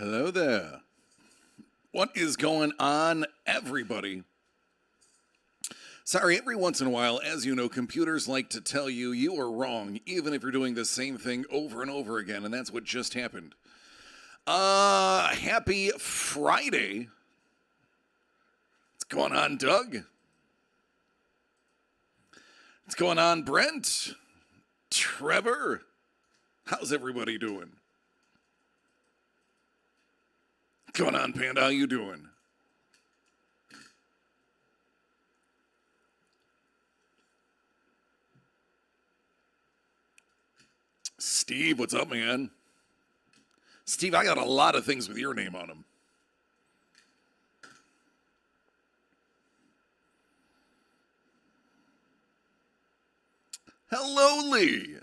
Hello there. What is going on, everybody? Sorry, every once in a while, as you know, computers like to tell you you are wrong, even if you're doing the same thing over and over again, and that's what just happened. Happy Friday. What's going on, Doug? What's going on, Brent? Trevor? How's everybody doing? What's going on, Panda? How you doing? Steve, what's up, man? Steve, I got a lot of things with your name on them. Hello, Lee.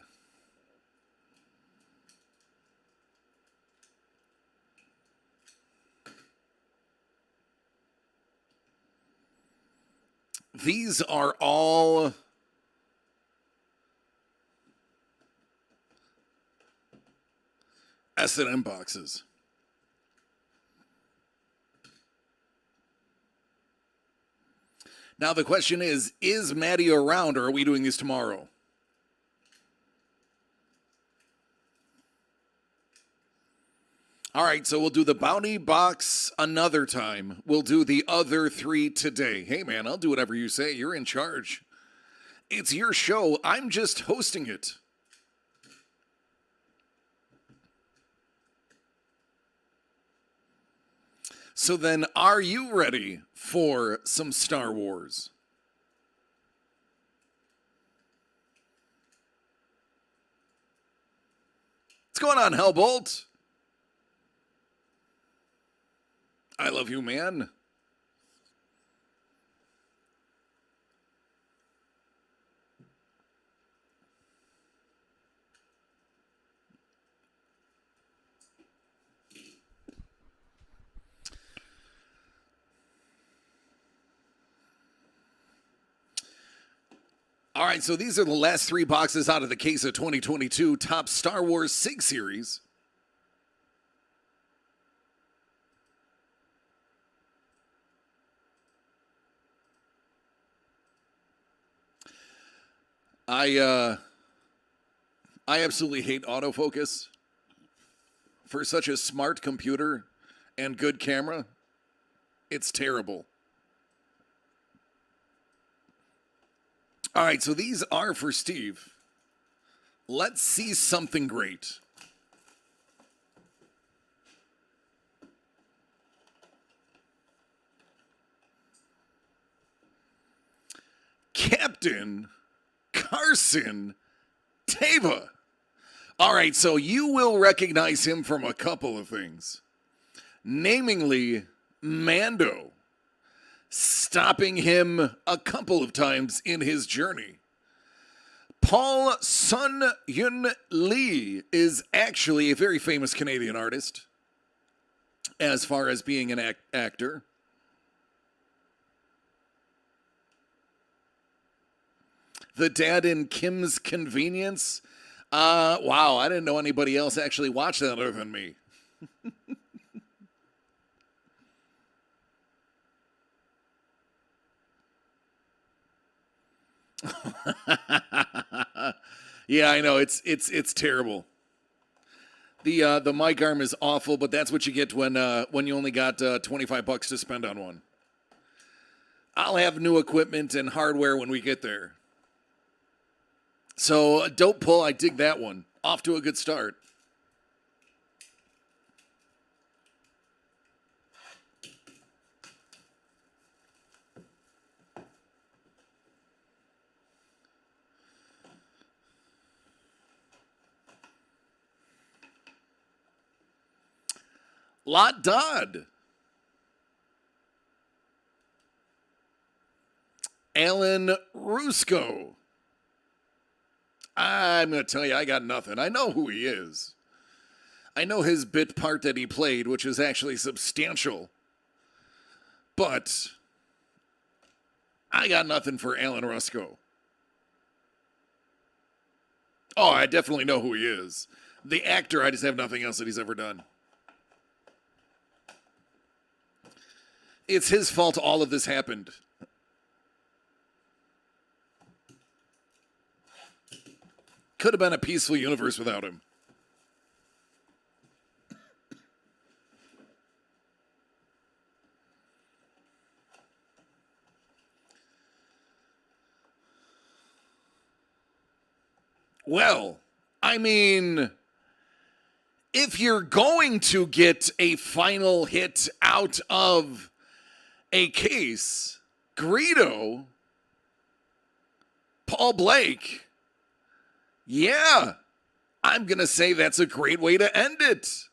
These are all S&M boxes. Now the question is Maddie around, or are we doing this tomorrow? All right, so we'll do the bounty box another time. We'll do the other three today. Hey, man, I'll do whatever you say. You're in charge. It's your show. I'm just hosting it. So then, are you ready for some Star Wars? What's going on, Hellbolt? I love you, man. All right, so these are the last three boxes out of the case of 2022 Top Star Wars SIG Series. I absolutely hate autofocus. For such a smart computer and good camera, it's terrible. All right, so these are for Steve. Let's see something great. Captain Carson Teva. All right, so you will recognize him from a couple of things. Namely, Mando. Stopping him a couple of times in his journey. Paul Sun Yun Lee is actually a very famous Canadian artist as far as being an actor. The dad in Kim's Convenience. Wow, I didn't know anybody else actually watched that other than me. Yeah, I know it's terrible. The mic arm is awful, but that's what you get when you only got $25 to spend on one. I'll have new equipment and hardware when we get there. So, a dope pull, I dig that one. Off to a good start. Lot Dodd. Alan Rusko. I'm going to tell you, I got nothing. I know who he is. I know his bit part that he played, which is actually substantial. But I got nothing for Alan Rusko. Oh, I definitely know who he is. The actor, I just have nothing else that he's ever done. It's his fault all of this happened. Could have been a peaceful universe without him. Well, I mean, if you're going to get a final hit out of a case, Greedo, Paul Blake, yeah, I'm going to say that's a great way to end it.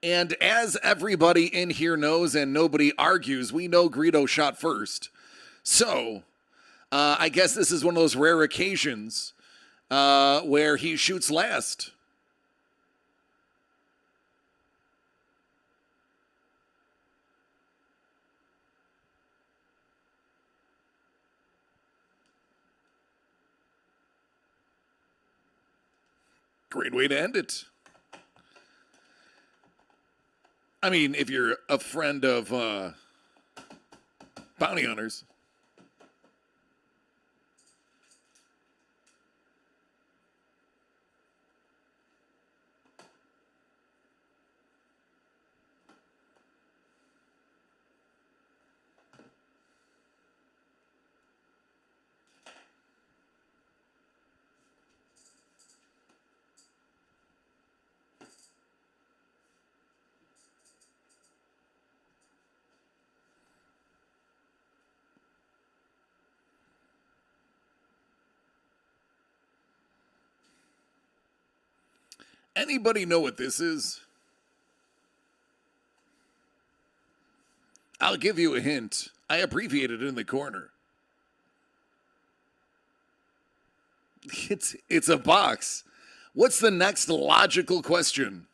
And as everybody in here knows and nobody argues, we know Greedo shot first. So, I guess this is one of those rare occasions where he shoots last. Great way to end it. I mean, if you're a friend of bounty hunters. Anybody know what this is? I'll give you a hint. I abbreviated it in the corner. It's a box. What's the next logical question?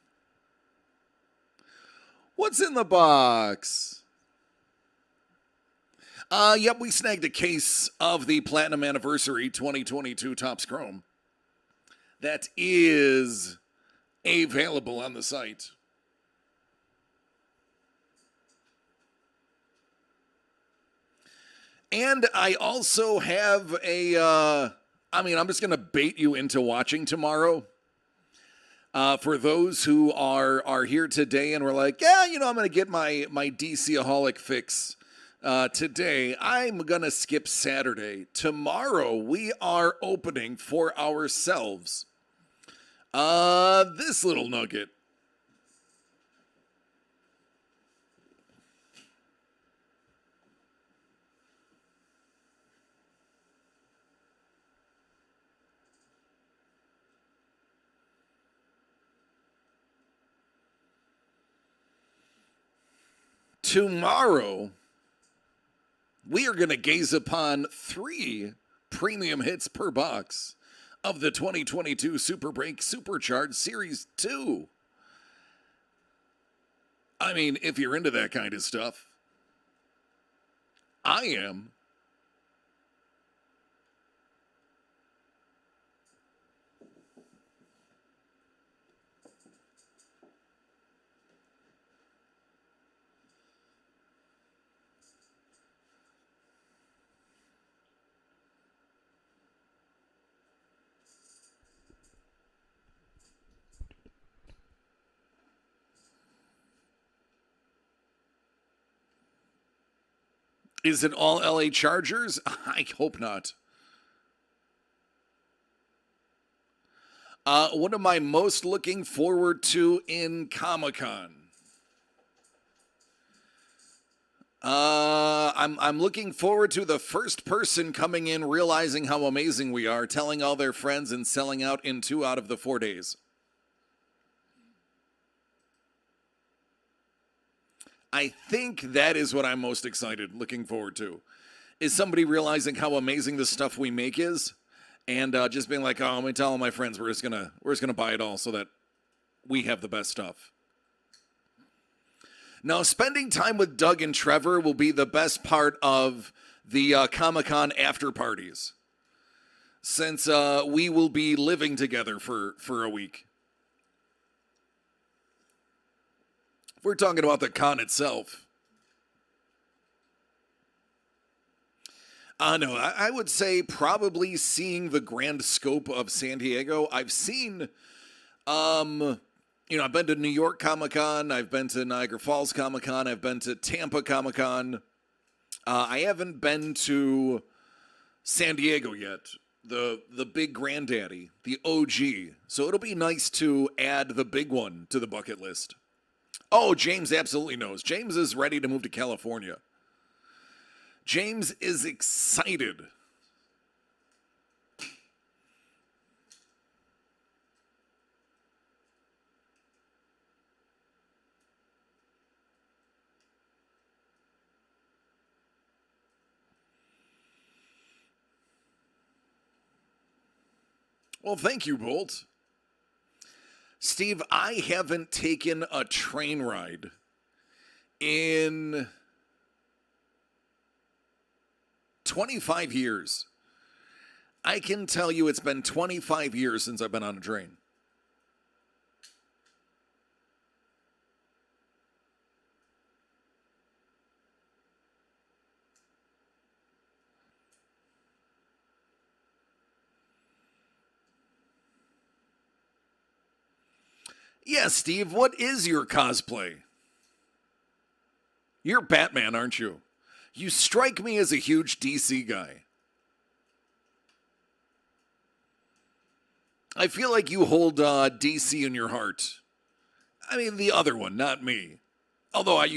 What's in the box? Yep, we snagged a case of the Platinum Anniversary 2022 Topps Chrome. That is available on the site. And I also have a, I'm just going to bait you into watching tomorrow. For those who are here today and we're like, yeah, I'm going to get my DC-aholic fix today. I'm going to skip Saturday. Tomorrow we are opening for ourselves this little nugget. Tomorrow, we are going to gaze upon 3 premium hits per box of the 2022 Super Break Supercharged Series 2. I mean, if you're into that kind of stuff, I am. Is it all LA Chargers? I hope not. What am I most looking forward to in Comic-Con? I'm looking forward to the first person coming in, realizing how amazing we are, telling all their friends, and selling out in 2 out of the 4 days. I think that is what I'm most looking forward to, is somebody realizing how amazing the stuff we make is, and just being like, oh, I'm gonna tell all my friends we're just gonna buy it all so that we have the best stuff. Now, spending time with Doug and Trevor will be the best part of the Comic-Con after parties, since we will be living together for a week. we're talking about the con itself. No, I would say probably seeing the grand scope of San Diego. I've seen, I've been to New York Comic Con, I've been to Niagara Falls Comic Con, I've been to Tampa Comic Con. I haven't been to San Diego yet, the big granddaddy, the OG. So it'll be nice to add the big one to the bucket list. Oh, James absolutely knows. James is ready to move to California. James is excited. Well, thank you, Bolt. Steve, I haven't taken a train ride in 25 years. I can tell you it's been 25 years since I've been on a train. Yeah, Steve, what is your cosplay? You're Batman, aren't you? You strike me as a huge DC guy. I feel like you hold DC in your heart. I mean, the other one, not me. Although I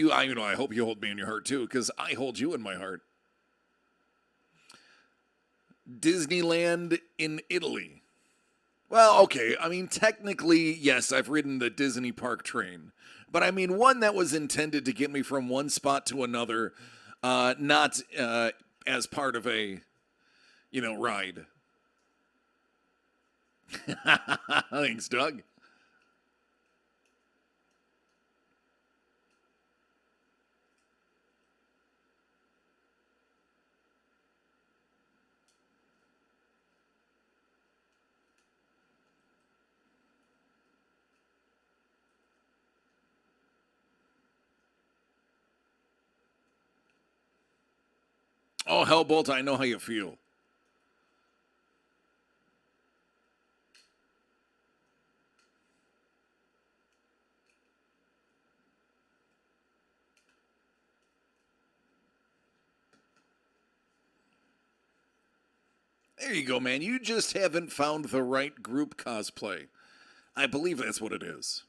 hope you hold me in your heart too, because I hold you in my heart. Disneyland in Italy. Well, okay. I mean, technically, yes, I've ridden the Disney park train. But I mean, one that was intended to get me from one spot to another, not as part of a, ride. Thanks, Doug. Oh, Hellbolt, I know how you feel. There you go, man. You just haven't found the right group cosplay. I believe that's what it is.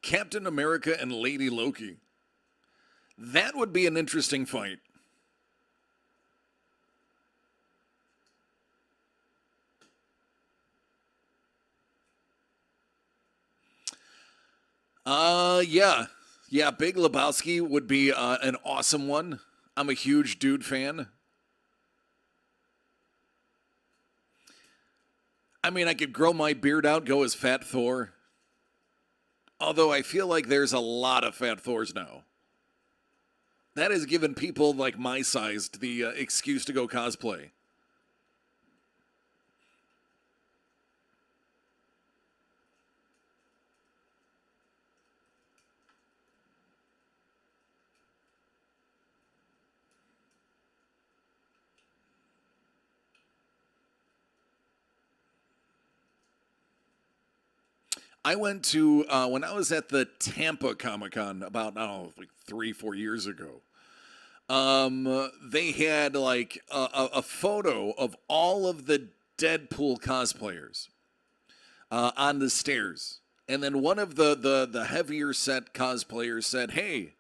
Captain America and Lady Loki. That would be an interesting fight. Yeah. Yeah, Big Lebowski would be an awesome one. I'm a huge Dude fan. I mean, I could grow my beard out, go as Fat Thor. Although I feel like there's a lot of Fat Thors now. That has given people like my size the excuse to go cosplay. I went to, when I was at the Tampa Comic Con about, I don't know, like 3-4 years ago. They had like a photo of all of the Deadpool cosplayers on the stairs. And then one of the heavier set cosplayers said, "Hey,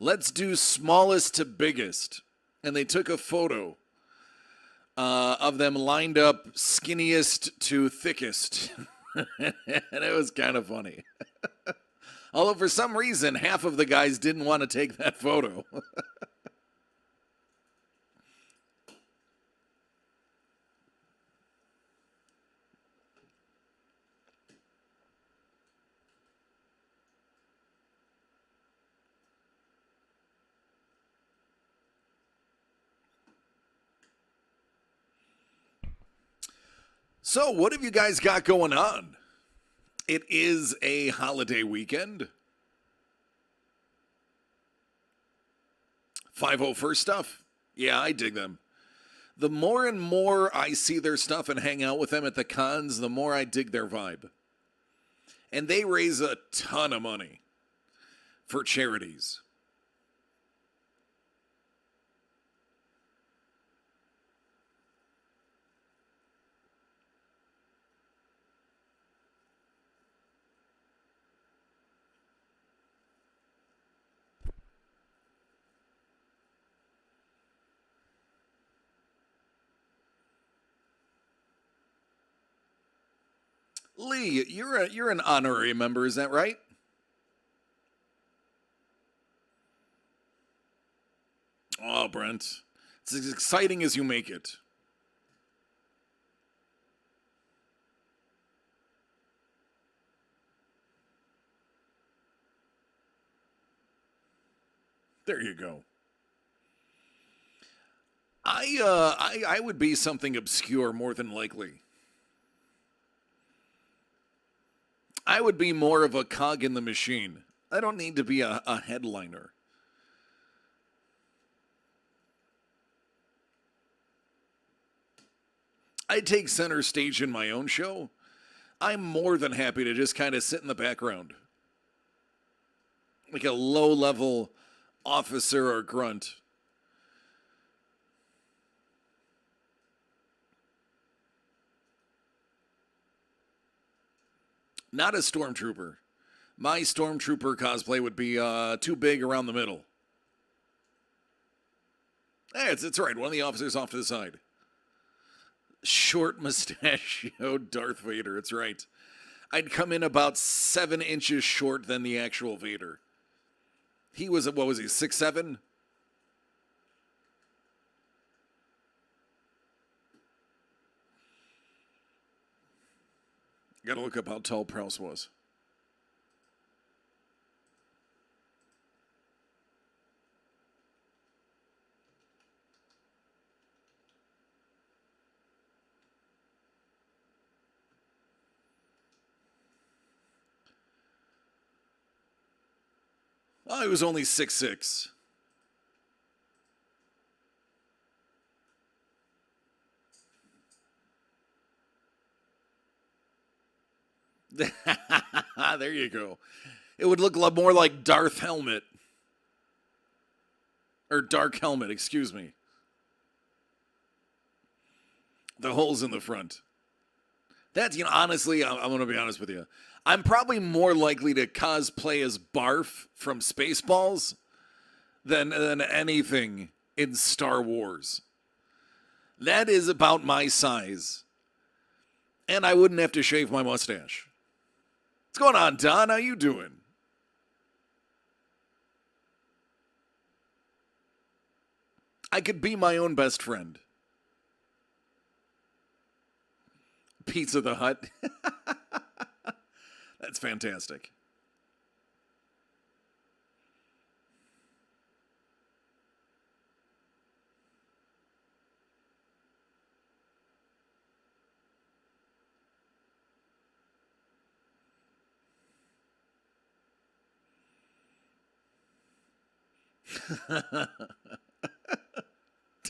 let's do smallest to biggest." And they took a photo of them lined up skinniest to thickest. And it was kind of funny. Although for some reason, half of the guys didn't want to take that photo. So, what have you guys got going on? It is a holiday weekend. 501st stuff. Yeah, I dig them. The more and more I see their stuff and hang out with them at the cons, the more I dig their vibe. And they raise a ton of money for charities. Lee, you're an honorary member, is that right? Oh, Brent. It's as exciting as you make it. There you go. I would be something obscure more than likely. I would be more of a cog in the machine. I don't need to be a headliner. I take center stage in my own show. I'm more than happy to just kind of sit in the background. Like a low-level officer or grunt. Not a stormtrooper. My stormtrooper cosplay would be too big around the middle. Hey, it's right. One of the officers off to the side. Short mustachioed Darth Vader. It's right. I'd come in about 7 inches short than the actual Vader. He was, what was he, 6'7"? Gotta look up how tall Prowse was. Oh, he was only 6'6". There you go. It would look a lot more like Darth Helmet. Or Dark Helmet, excuse me. The holes in the front. That's, honestly, I'm going to be honest with you. I'm probably more likely to cosplay as Barf from Spaceballs than anything in Star Wars. That is about my size. And I wouldn't have to shave my mustache. What's going on, Don? How you doing? I could be my own best friend. Pizza the Hut. That's fantastic.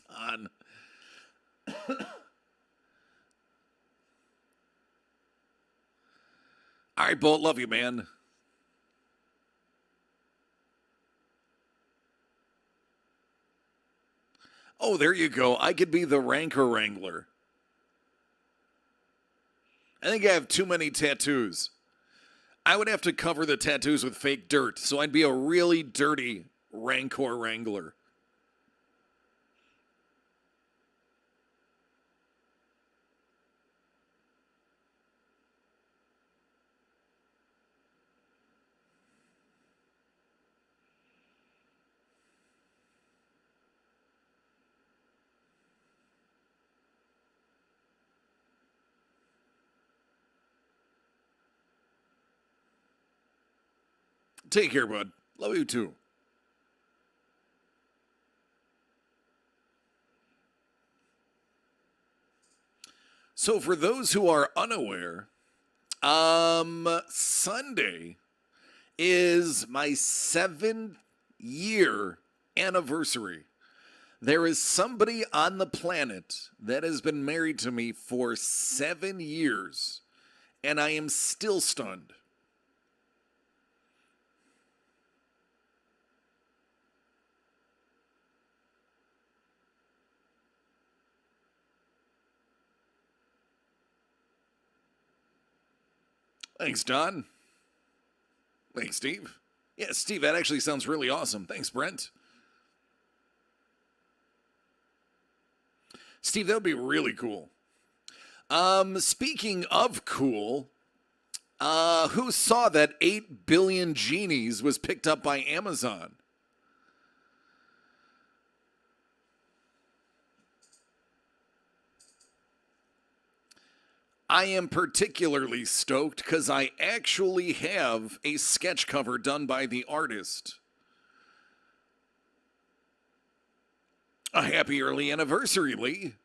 Don. All right, Bolt, love you, man. Oh, there you go. I could be the Rancor Wrangler. I think I have too many tattoos. I would have to cover the tattoos with fake dirt, so I'd be a really dirty Rancor Wrangler. Take care, bud. Love you too. So for those who are unaware, Sunday is my 7-year anniversary. There is somebody on the planet that has been married to me for 7 years, and I am still stunned. Thanks, Don. Thanks, Steve. Yeah, Steve, that actually sounds really awesome. Thanks, Brent. Steve, that would be really cool. Speaking of cool, who saw that 8 billion genies was picked up by Amazon? I am particularly stoked because I actually have a sketch cover done by the artist. A happy early anniversary, Lee.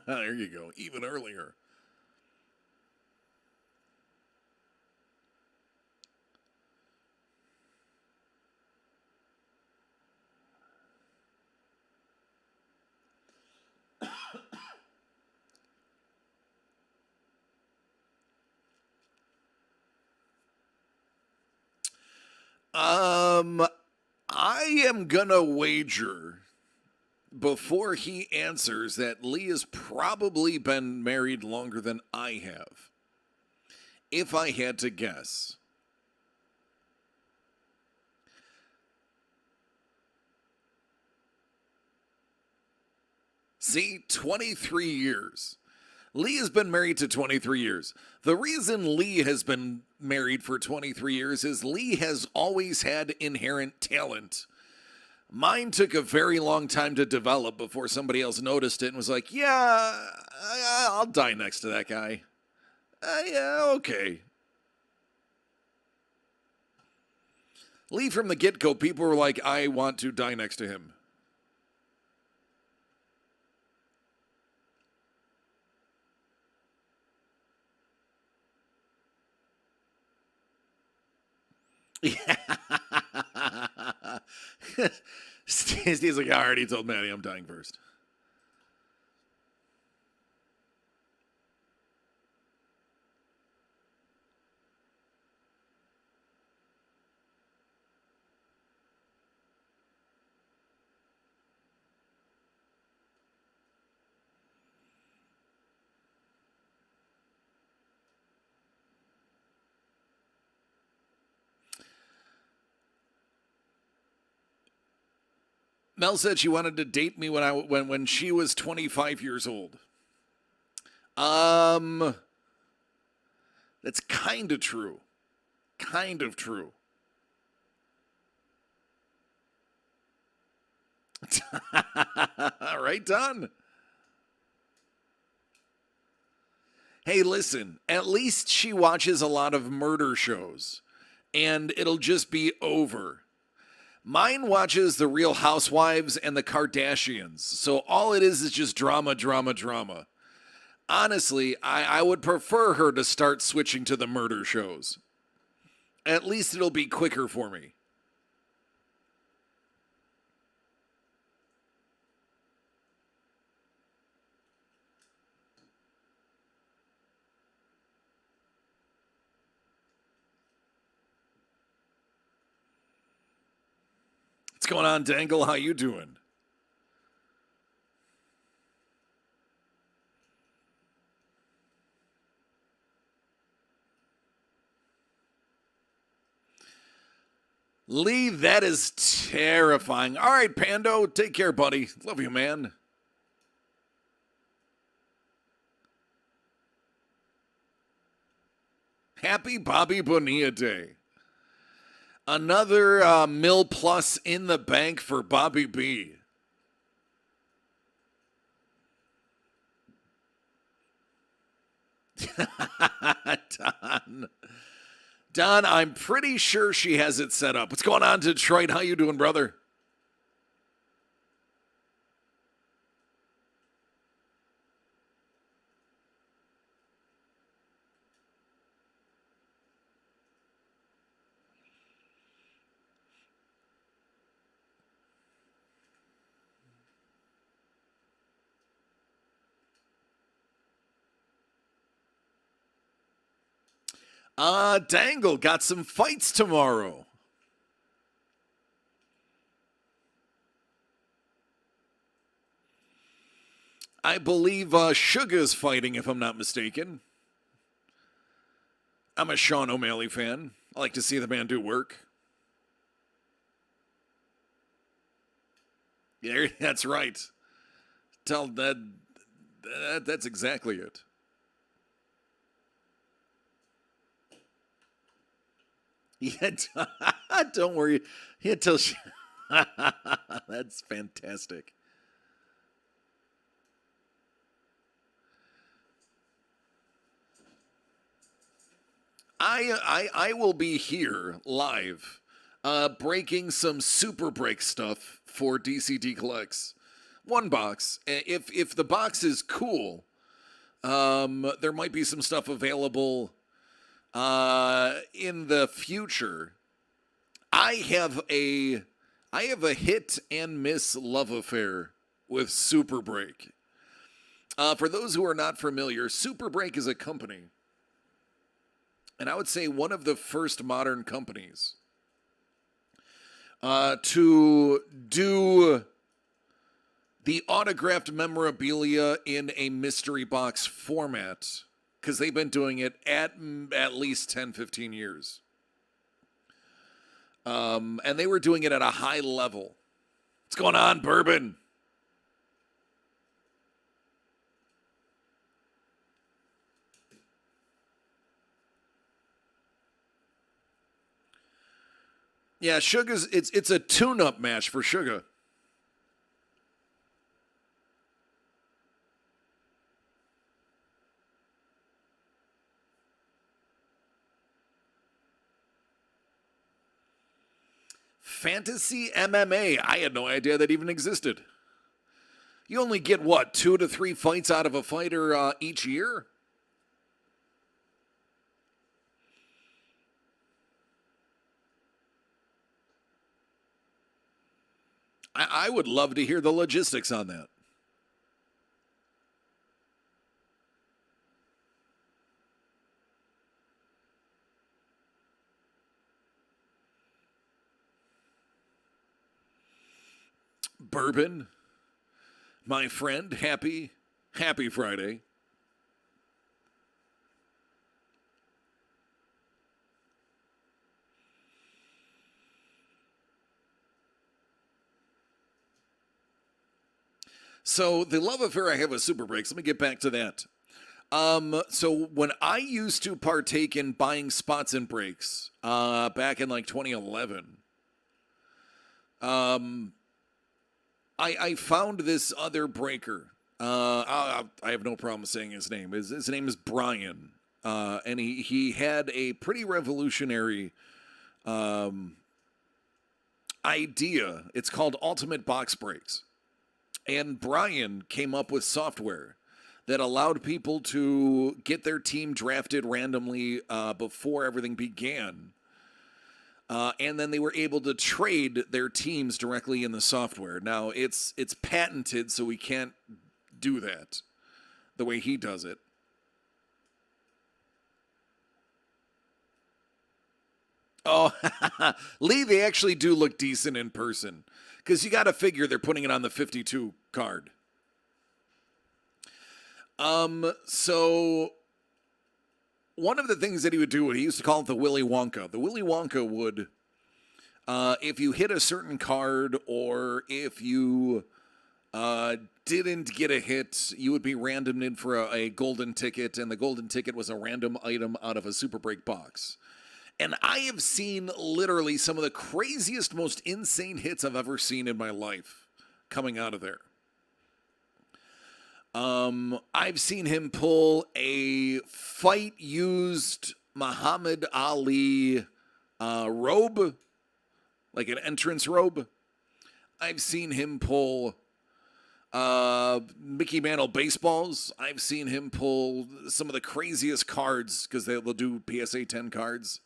There you go, even earlier. I am gonna wager before he answers that Lee has probably been married longer than I have. If I had to guess. See, 23 years. Lee has been married to 23 years. The reason Lee has been married for 23 years is Lee has always had inherent talent. Mine took a very long time to develop before somebody else noticed it and was like, yeah, I'll die next to that guy. Yeah, okay. Lee from the get-go, people were like, I want to die next to him. Yeah. Steve's like, I already told Maddie I'm dying first. Mel said she wanted to date me when she was 25 years old. That's kind of true. Kind of true. Right, Don? Hey, listen, at least she watches a lot of murder shows, and it'll just be over. Mine watches The Real Housewives and The Kardashians, so all it is just drama, drama, drama. Honestly, I would prefer her to start switching to the murder shows. At least it'll be quicker for me. What's going on, Dangle? How you doing? Lee, that is terrifying. All right, Pando, take care, buddy. Love you, man. Happy Bobby Bonilla Day. Another mil plus in the bank for Bobby B. Don. Don, I'm pretty sure she has it set up. What's going on, Detroit? How you doing, brother? Dangle got some fights tomorrow. I believe Suga's fighting, if I'm not mistaken. I'm a Sean O'Malley fan. I like to see the man do work. Yeah, that's right. Tell that's exactly it. Yeah, don't worry. Yeah, tell. That's fantastic. I will be here live, breaking some Super Break stuff for DCDcollects. One box. If the box is cool, there might be some stuff available in the future. I have a hit and miss love affair with Super Break. For those who are not familiar, Super Break is a company, and I would say one of the first modern companies to do the autographed memorabilia in a mystery box format, because they've been doing it at least 10, 15 years. And they were doing it at a high level. What's going on, Bourbon? Yeah, Suga's it's a tune-up match for Suga. Fantasy MMA. I had no idea that even existed. You only get what, 2 to 3 fights out of a fighter each year? I would love to hear the logistics on that. Bourbon, my friend, happy Friday. So the love affair I have with Super Breaks, let me get back to that. So when I used to partake in buying spots and breaks, back in like 2011, I found this other breaker. I have no problem saying his name. His name is Brian, and he had a pretty revolutionary idea. It's called Ultimate Box Breaks, and Brian came up with software that allowed people to get their team drafted randomly before everything began. And then they were able to trade their teams directly in the software. Now, it's patented, so we can't do that the way he does it. Oh, Lee, they actually do look decent in person. Because you got to figure they're putting it on the 52 card. So one of the things that he would do, he used to call it the Willy Wonka. The Willy Wonka would, if you hit a certain card or if you didn't get a hit, you would be randomed in for a golden ticket, and the golden ticket was a random item out of a Super Break box. And I have seen literally some of the craziest, most insane hits I've ever seen in my life coming out of there. I've seen him pull a fight-used Muhammad Ali robe, like an entrance robe. I've seen him pull Mickey Mantle baseballs. I've seen him pull some of the craziest cards because they'll do PSA 10 cards,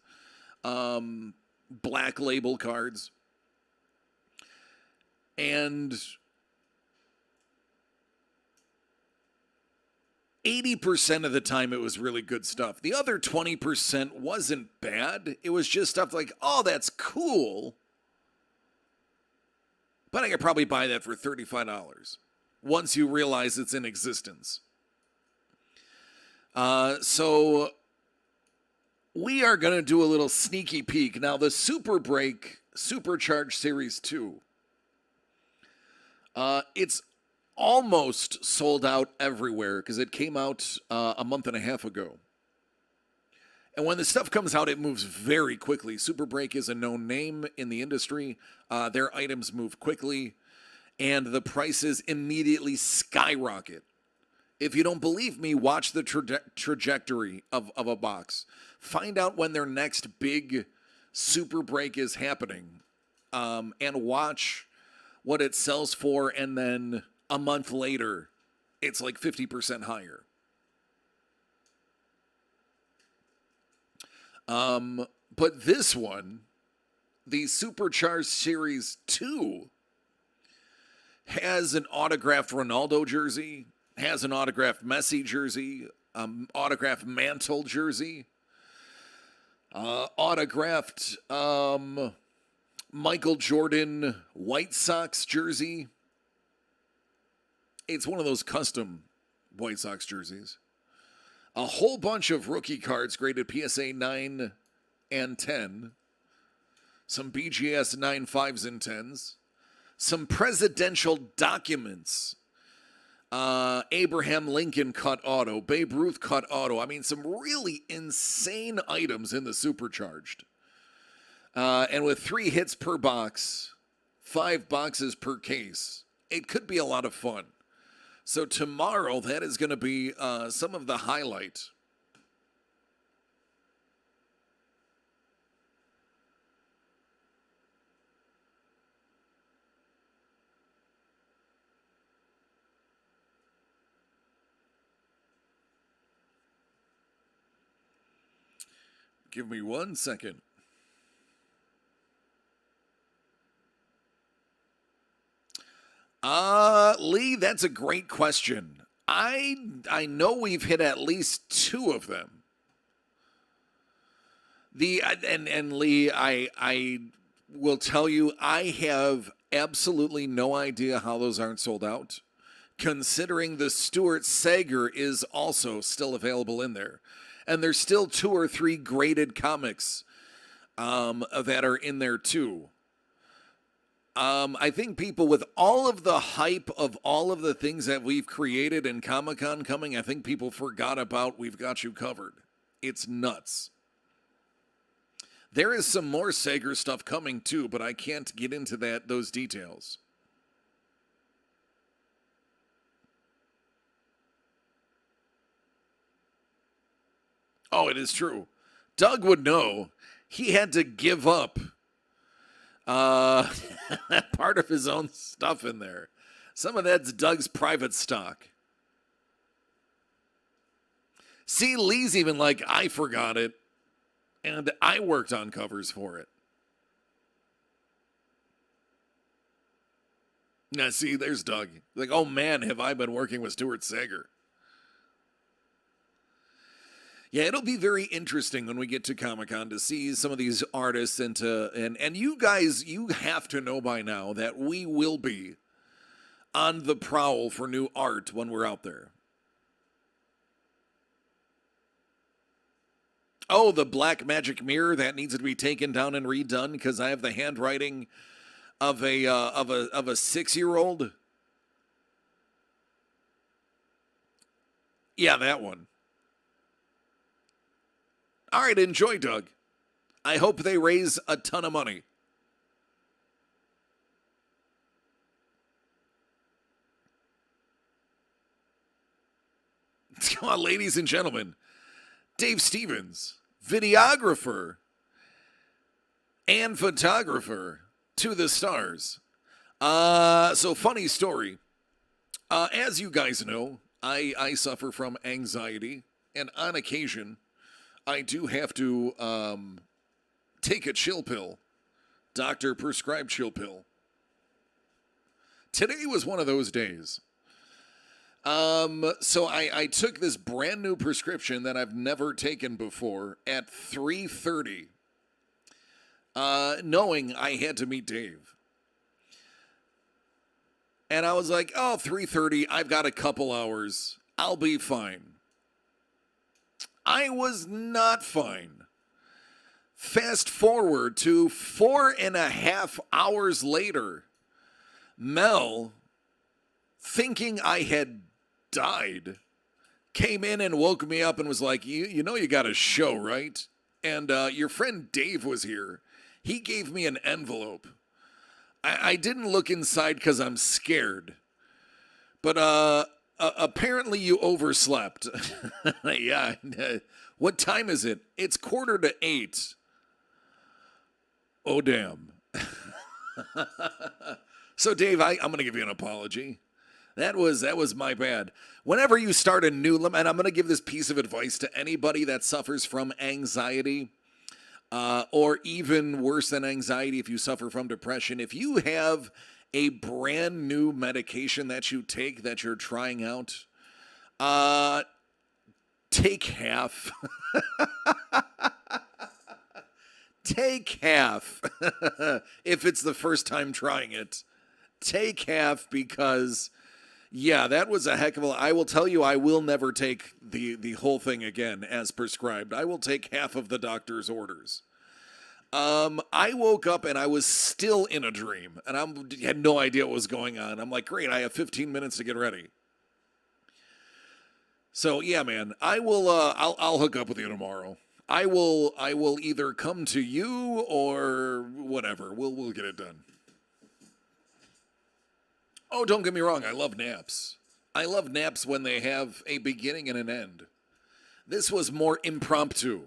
black label cards. And 80% of the time it was really good stuff. The other 20% wasn't bad. It was just stuff like, oh, that's cool. But I could probably buy that for $35 once you realize it's in existence. So we are going to do a little sneaky peek. Now, the Super Break Supercharged Series 2. It's almost sold out everywhere because it came out a month and a half ago. And when the stuff comes out, it moves very quickly. Super Break is a known name in the industry. Their items move quickly, and the prices immediately skyrocket. If you don't believe me, watch the trajectory of a box. Find out when their next big Super Break is happening, and watch what it sells for, and then a month later, it's like 50% higher. But this one, the Supercharged Series 2, has an autographed Ronaldo jersey, has an autographed Messi jersey, autographed Mantle jersey, autographed Michael Jordan White Sox jersey. It's one of those custom White Sox jerseys. A whole bunch of rookie cards graded PSA 9 and 10. Some BGS 9 5s and 10s. Some presidential documents. Abraham Lincoln cut auto. Babe Ruth cut auto. I mean, some really insane items in the Supercharged. And with 3 hits per box, 5 boxes per case, it could be a lot of fun. So tomorrow, that is going to be some of the highlight. Give me 1 second. Lee, that's a great question. I know we've hit at least 2 of them. And Lee, I will tell you, I have absolutely no idea how those aren't sold out, considering the Stuart Sager is also still available in there. And there's still 2 or 3 graded comics that are in there too. I think people, with all of the hype of all of the things that we've created in Comic-Con coming, I think people forgot about We've Got You Covered. It's nuts. There is some more Sager stuff coming too, but I can't get into those details. Oh, it is true. Doug would know. He had to give up part of his own stuff in there. Some of that's Doug's private stock. See, Lee's even like, I forgot it, and I worked on covers for it. Now, see, there's Doug. Like, oh man, have I been working with Stuart Sager. Yeah, it'll be very interesting when we get to Comic-Con to see some of these artists and you guys, you have to know by now that we will be on the prowl for new art when we're out there. Oh, the black magic mirror that needs to be taken down and redone because I have the handwriting of a 6-year-old. Yeah, that one. All right, enjoy, Doug. I hope they raise a ton of money. Come on, ladies and gentlemen, Dave Stevens, videographer and photographer to the stars. So funny story. As you guys know, I suffer from anxiety, and on occasion, I do have to take a chill pill, doctor prescribed chill pill. Today was one of those days. So I took this brand new prescription that I've never taken before at 3:30, knowing I had to meet Dave. And I was like, oh, 3:30, I've got a couple hours. I'll be fine. I was not fine. Fast forward to 4.5 hours later, Mel, thinking I had died, came in and woke me up and was like, you know you got a show, right? And your friend Dave was here. He gave me an envelope. I didn't look inside because I'm scared. But apparently you overslept. Yeah. What time is it? It's 7:45. Oh, damn. So, Dave, I'm going to give you an apology. That was my bad. Whenever you start a new, and I'm going to give this piece of advice to anybody that suffers from anxiety, or even worse than anxiety, if you suffer from depression, if you have a brand new medication that you take that you're trying out, take half. Take half. If it's the first time trying it, take half, because yeah, that was a heck of a. I will tell you, I will never take the whole thing again as prescribed. I will take half of the doctor's orders. I woke up and I was still in a dream, and I had no idea what was going on. I'm like, great, I have 15 minutes to get ready. So yeah, man, I will. I'll hook up with you tomorrow. I will either come to you or whatever. We'll get it done. Oh, don't get me wrong, I love naps. I love naps when they have a beginning and an end. This was more impromptu.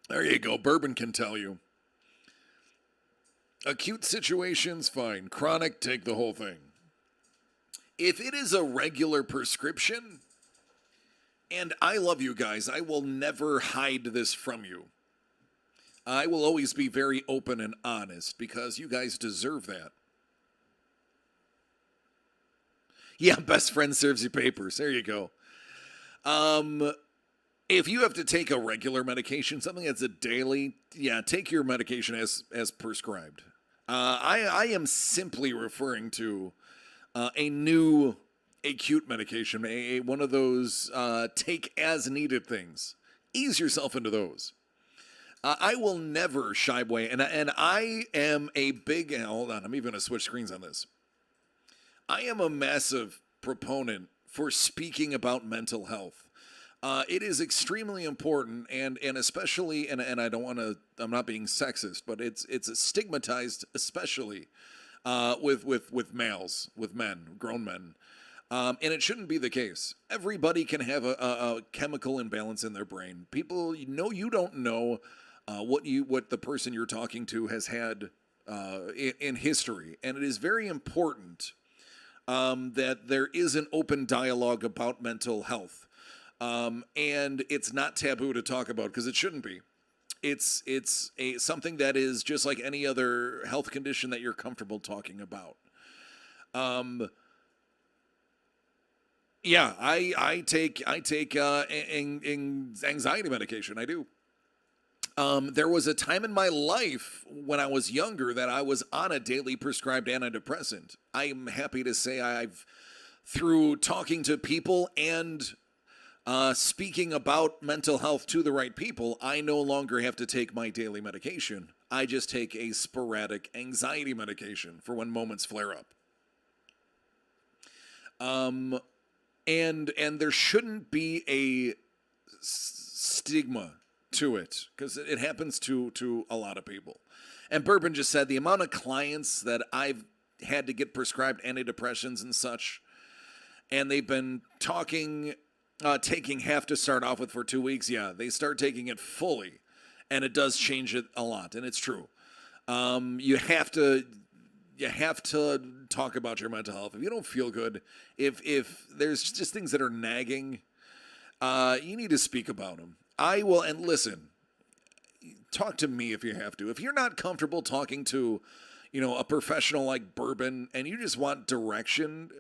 There you go. Bourbon can tell you. Acute situations, fine. Chronic, take the whole thing. If it is a regular prescription, and I love you guys, I will never hide this from you. I will always be very open and honest because you guys deserve that. Yeah, best friend serves you papers. There you go. If you have to take a regular medication, something that's a daily, yeah, take your medication as prescribed. I am simply referring to a new acute medication, one of those take as needed things. Ease yourself into those. I will never shy away, and I am a big. Hold on, I'm even going to switch screens on this. I am a massive proponent for speaking about mental health. It is extremely important, and especially, and I don't want to. I'm not being sexist, but it's stigmatized, especially with males, with men, grown men. And it shouldn't be the case. Everybody can have a chemical imbalance in their brain. People, you don't know what the person you're talking to has had in history, and it is very important that there is an open dialogue about mental health, and it's not taboo to talk about because it shouldn't be. It's something that is just like any other health condition that you're comfortable talking about. Yeah, I take anxiety medication. I do. There was a time in my life when I was younger that I was on a daily prescribed antidepressant. I'm happy to say through talking to people and speaking about mental health to the right people, I no longer have to take my daily medication. I just take a sporadic anxiety medication for when moments flare up. And there shouldn't be a stigma to it because it happens to a lot of people. And Bourbon just said the amount of clients that I've had to get prescribed antidepressants and such, and they've been taking half to start off with for 2 weeks. Yeah, they start taking it fully, and it does change it a lot, and it's true. You have to talk about your mental health. If you don't feel good, if there's just things that are nagging, you need to speak about them. I will, and listen, talk to me if you have to. If you're not comfortable talking to, a professional like Bourbon, and you just want direction,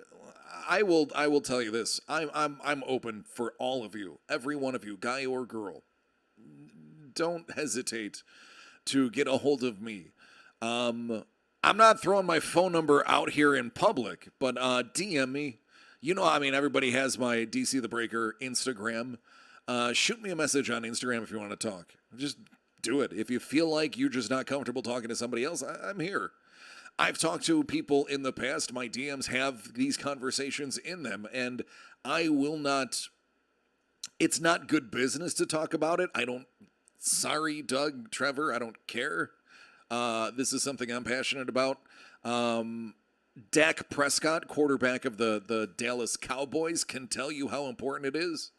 I will tell you this. I'm open for all of you, every one of you, guy or girl. Don't hesitate to get a hold of me. I'm not throwing my phone number out here in public, but DM me. Everybody has my DC the Breaker Instagram. Shoot me a message on Instagram if you want to talk. Just do it. If you feel like you're just not comfortable talking to somebody else, I'm here. I've talked to people in the past. My DMs have these conversations in them, and I will not. It's not good business to talk about it. Sorry, Doug, Trevor, I don't care. This is something I'm passionate about. Dak Prescott, quarterback of the Dallas Cowboys, can tell you how important it is.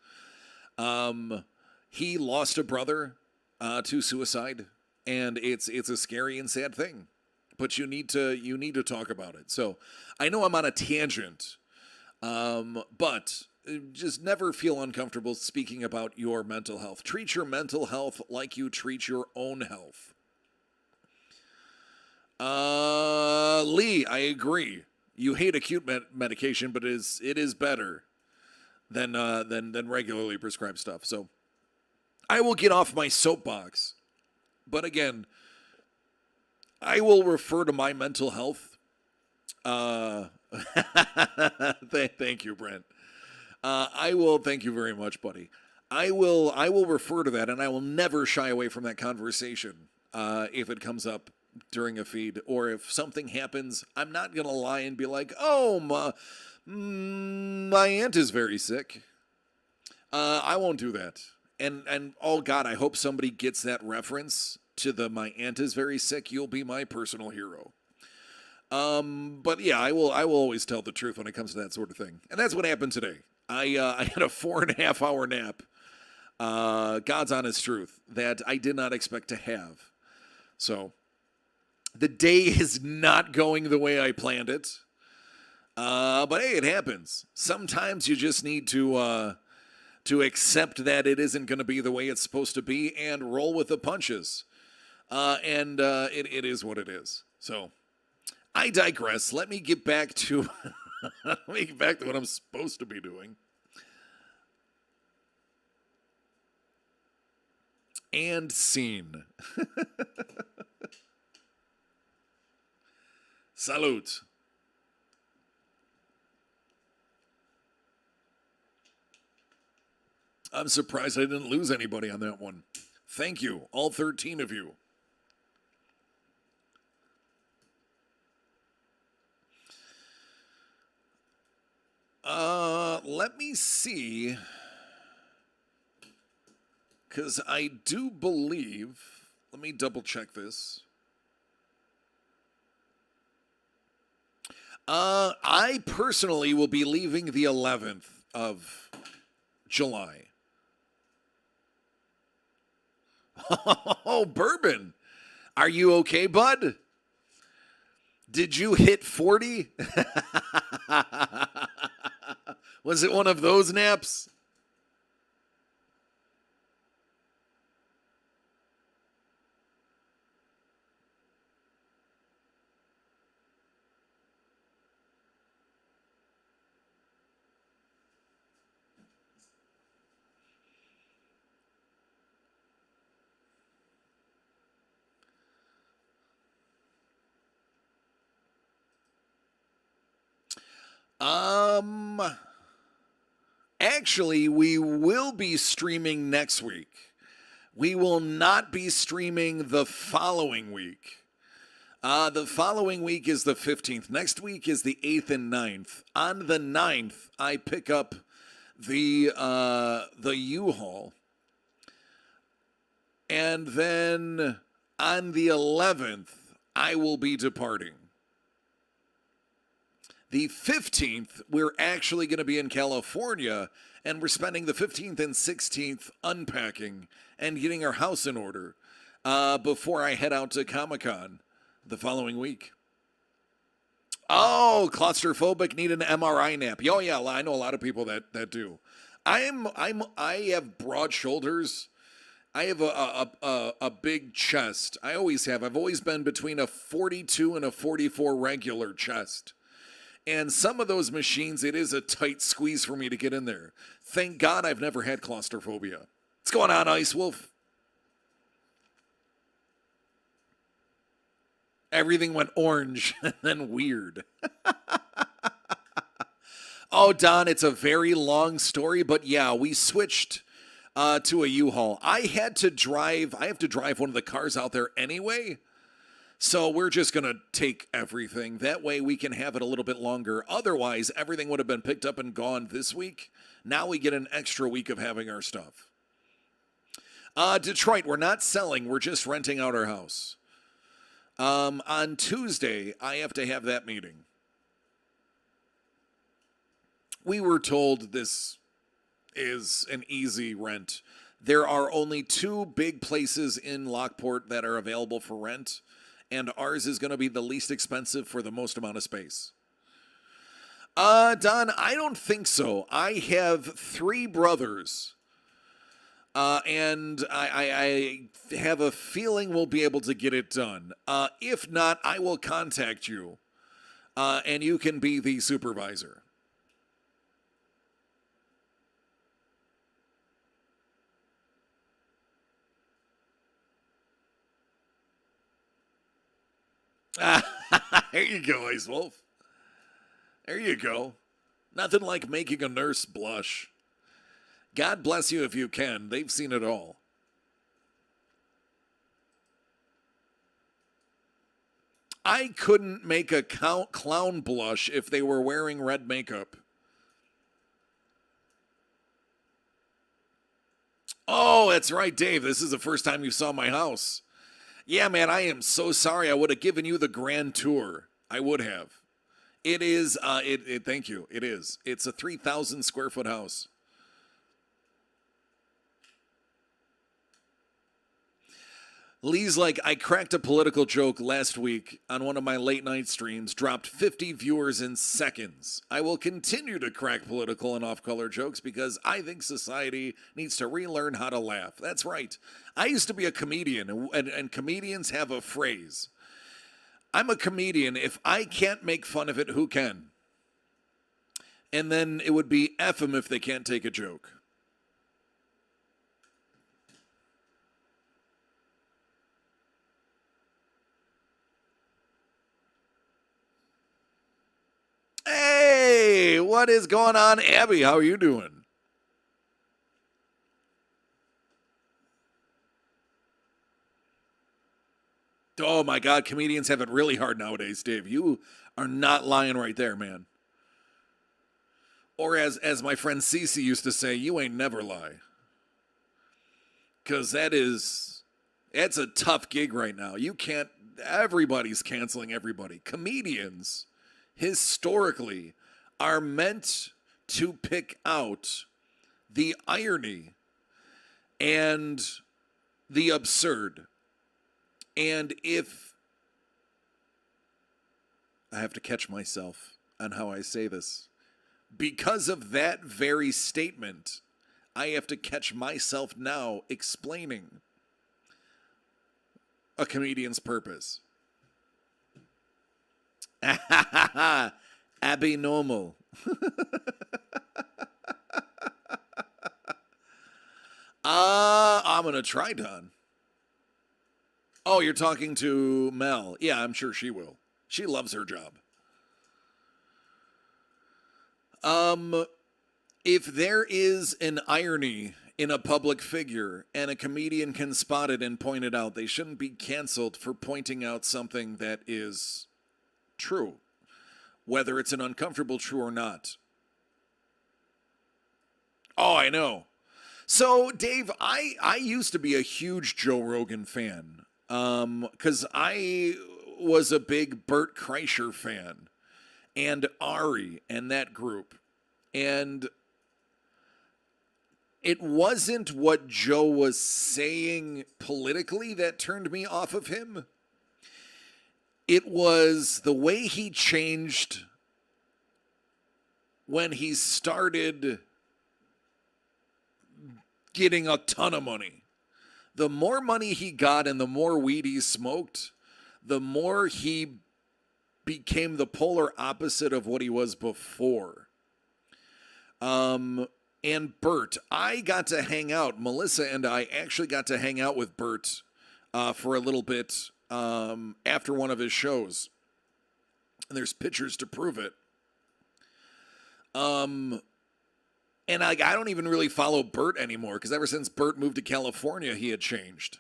He lost a brother to suicide, and it's a scary and sad thing. But you need to talk about it. So I know I'm on a tangent, but just never feel uncomfortable speaking about your mental health. Treat your mental health like you treat your own health. Lee, I agree. You hate acute medication, but it is better than regularly prescribed stuff. So I will get off my soapbox, but again, I will refer to my mental health. Thank you, Brent. Thank you very much, buddy. I will refer to that, and I will never shy away from that conversation if it comes up during a feed, or if something happens. I'm not gonna lie and be like, oh, my aunt is very sick. I won't do that. And oh God, I hope somebody gets that reference to my aunt is very sick. You'll be my personal hero. But yeah, I will always tell the truth when it comes to that sort of thing. And that's what happened today. I had a 4.5 hour nap. God's honest truth that I did not expect to have. So the day is not going the way I planned it. But hey, it happens. Sometimes you just need to accept that it isn't going to be the way it's supposed to be and roll with the punches. It is what it is. So I digress. Let me get back to what I'm supposed to be doing. And scene. Salute. I'm surprised I didn't lose anybody on that one. Thank you, all 13 of you. Let me see. Because I do believe, let me double check this. I personally will be leaving the 11th of July. Oh, Bourbon. Are you okay, bud? Did you hit 40? Was it one of those naps? Actually, we will be streaming next week. We will not be streaming the following week. The following week is the 15th. Next week is the 8th and 9th. On the 9th, I pick up the U-Haul. And then On the 11th, I will be departing. The 15th, we're actually going to be in California, and we're spending the 15th and 16th unpacking and getting our house in order before I head out to Comic-Con the following week. Oh, claustrophobic, need an MRI nap. Oh, yeah, I know a lot of people that do. I have broad shoulders. I have a big chest. I always have. I've always been between a 42 and a 44 regular chest. And some of those machines, it is a tight squeeze for me to get in there. Thank God I've never had claustrophobia. What's going on, Ice Wolf? Everything went orange and then weird. Oh, Don, it's a very long story, but yeah, we switched to a U-Haul. I have to drive one of the cars out there anyway. So we're just going to take everything. That way we can have it a little bit longer. Otherwise, everything would have been picked up and gone this week. Now we get an extra week of having our stuff. Detroit, we're not selling. We're just renting out our house. On Tuesday, I have to have that meeting. We were told this is an easy rent. There are only 2 big places in Lockport that are available for rent. And ours is going to be the least expensive for the most amount of space. Don, I don't think so. I have 3 brothers. And I have a feeling we'll be able to get it done. If not, I will contact you. And you can be the supervisor. There you go, Ice Wolf. There you go. Nothing like making a nurse blush. God bless you if you can. They've seen it all. I couldn't make a clown blush if they were wearing red makeup. Oh, that's right, Dave. This is the first time you saw my house. Yeah, man, I am so sorry. I would have given you the grand tour. I would have. It is, thank you. It is. It's a 3,000 square foot house. Lee's like, I cracked a political joke last week on one of my late night streams, dropped 50 viewers in seconds. I will continue to crack political and off-color jokes because I think society needs to relearn how to laugh. That's right. I used to be a comedian, and comedians have a phrase. I'm a comedian. If I can't make fun of it, who can? And then it would be F them if they can't take a joke. Hey, what is going on, Abby? How are you doing? Oh my God, comedians have it really hard nowadays, Dave. You are not lying right there, man. Or as my friend Cece used to say, you ain't never lie. Because it's a tough gig right now. Everybody's canceling everybody. Comedians, historically, are meant to pick out the irony and the absurd. And if I have to catch myself on how I say this, because of that very statement, I have to catch myself now explaining a comedian's purpose. Abby normal. I'm going to try, Don. Oh, you're talking to Mel. Yeah, I'm sure she will. She loves her job. If there is an irony in a public figure and a comedian can spot it and point it out, they shouldn't be canceled for pointing out something that is true, whether it's an uncomfortable true or not. Oh, I know. So, Dave, I used to be a huge Joe Rogan fan. Because I was a big Bert Kreischer fan and Ari and that group. And it wasn't what Joe was saying politically that turned me off of him. It was the way he changed when he started getting a ton of money. The more money he got and the more weed he smoked, the more he became the polar opposite of what he was before. And Bert, I got to hang out. Melissa and I actually got to hang out with Bert for a little bit after one of his shows. And there's pictures to prove it. And I don't even really follow Bert anymore because ever since Bert moved to California, he had changed.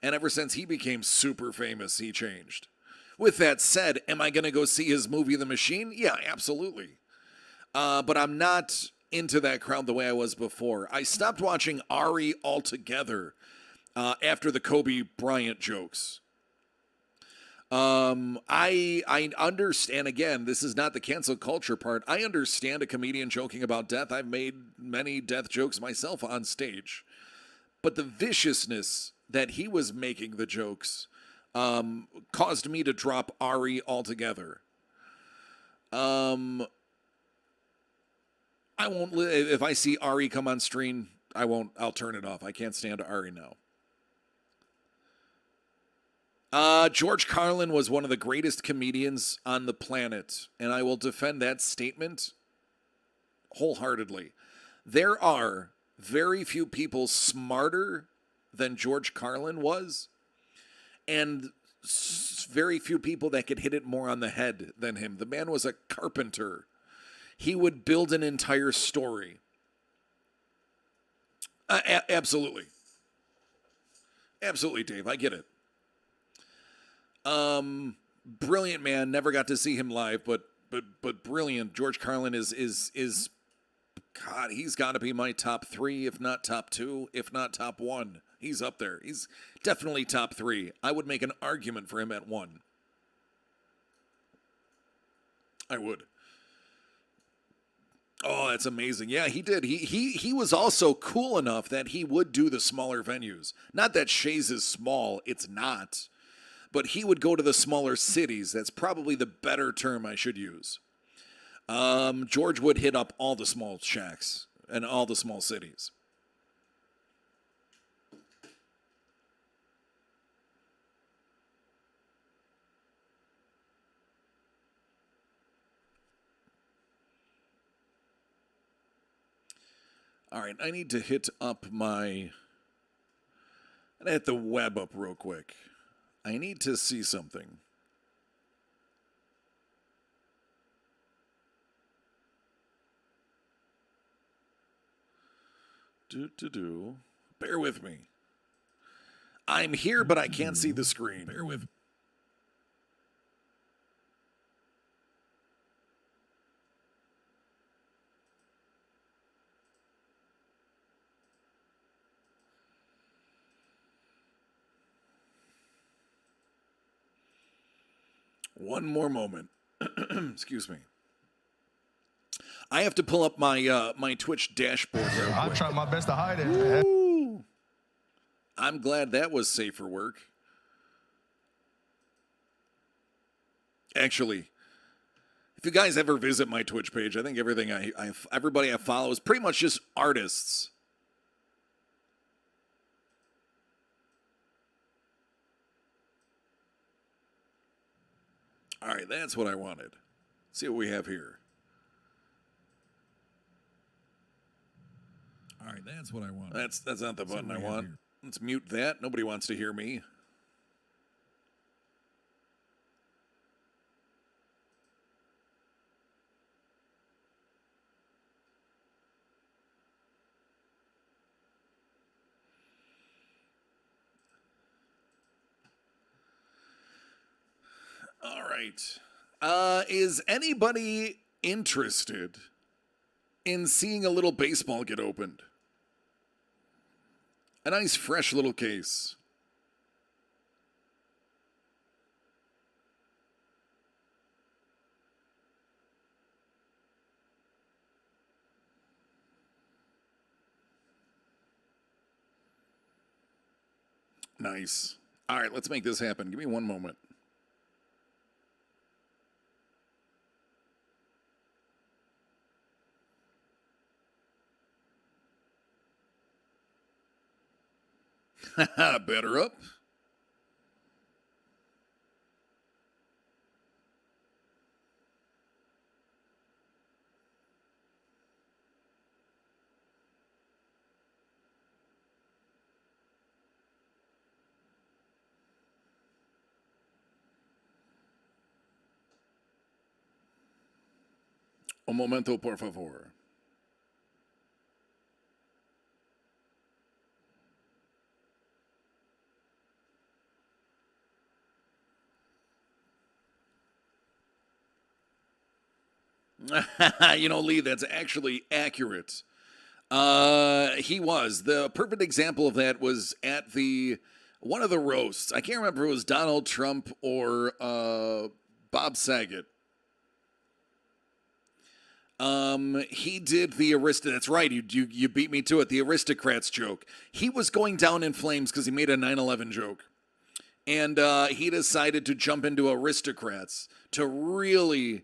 And ever since he became super famous, he changed. With that said, am I going to go see his movie, The Machine? Yeah, absolutely. But I'm not into that crowd the way I was before. I stopped watching Ari altogether after the Kobe Bryant jokes. I understand, again, this is not the cancel culture part. I understand a comedian joking about death. I've made many death jokes myself on stage. But the viciousness that he was making the jokes caused me to drop Ari altogether. I won't, if I see Ari come on screen, I'll turn it off. I can't stand Ari now. George Carlin was one of the greatest comedians on the planet, and I will defend that statement wholeheartedly. There are very few people smarter than George Carlin was, and very few people that could hit it more on the head than him. The man was a carpenter. He would build an entire story. Absolutely. Absolutely, Dave. I get it. Brilliant man. Never got to see him live, but brilliant. George Carlin is God, he's got to be my top 3, if not top 2, if not top 1. He's up there. He's definitely top 3. I would make an argument for him at 1. I would. Oh, that's amazing. Yeah, he did. He was also cool enough that he would do the smaller venues. Not that Shays is small. It's not. But he would go to the smaller cities. That's probably the better term I should use. George would hit up all the small shacks and all the small cities. All right, I need to hit up my... I hit the web up real quick. I need to see something. Bear with me. I'm here, but I can't see the screen. Bear with me. One more moment. Excuse me. I have to pull up my my Twitch dashboard. I tried my best to hide it. Ooh. I'm glad that was safer work. Actually, if you guys ever visit my Twitch page, I think everybody I follow is pretty much just artists. All right, that's what I wanted. Let's see what we have here. All right, that's what I want. That's not the button I want. Let's mute that. Nobody wants to hear me. All right. Is anybody interested in seeing a little baseball get opened? A nice, fresh little case. Nice. All right, let's make this happen. Give me one moment. Better up. Un momento, por favor. You know, Lee, that's actually accurate. He was. The perfect example of that was at one of the roasts. I can't remember if it was Donald Trump or Bob Saget. He did the That's right. You beat me to it. The aristocrats joke. He was going down in flames because he made a 9/11 joke, and he decided to jump into aristocrats to really,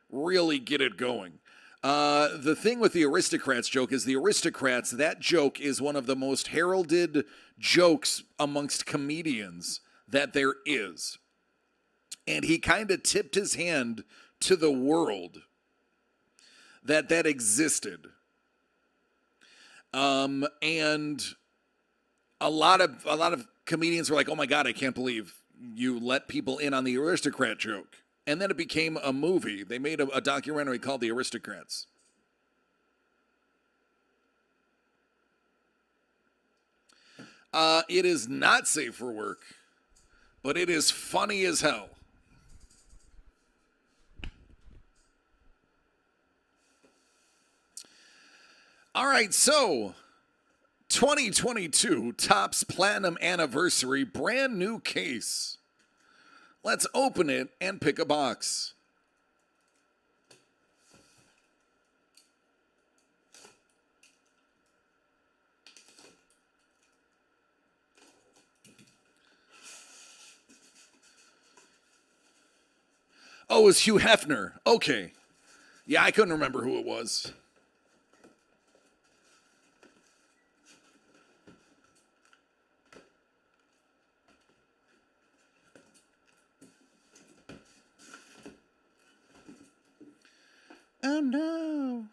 really get it going. The thing with the aristocrats joke is that joke is one of the most heralded jokes amongst comedians that there is. And he kind of tipped his hand to the world that existed. And a lot of comedians were like, "Oh my God, I can't believe you let people in on the aristocrat joke." And then it became a movie. They made a documentary called The Aristocrats. It is not safe for work, but it is funny as hell. All right, so 2022 Topps Platinum Anniversary, brand new case. Let's open it and pick a box. Oh, it was Hugh Hefner. Okay. Yeah, I couldn't remember who it was. Oh no.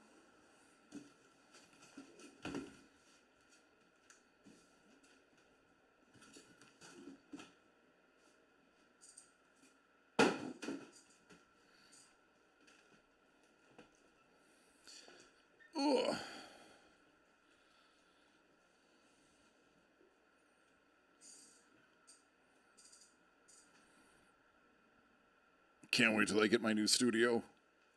Ugh. Can't wait till I get my new studio.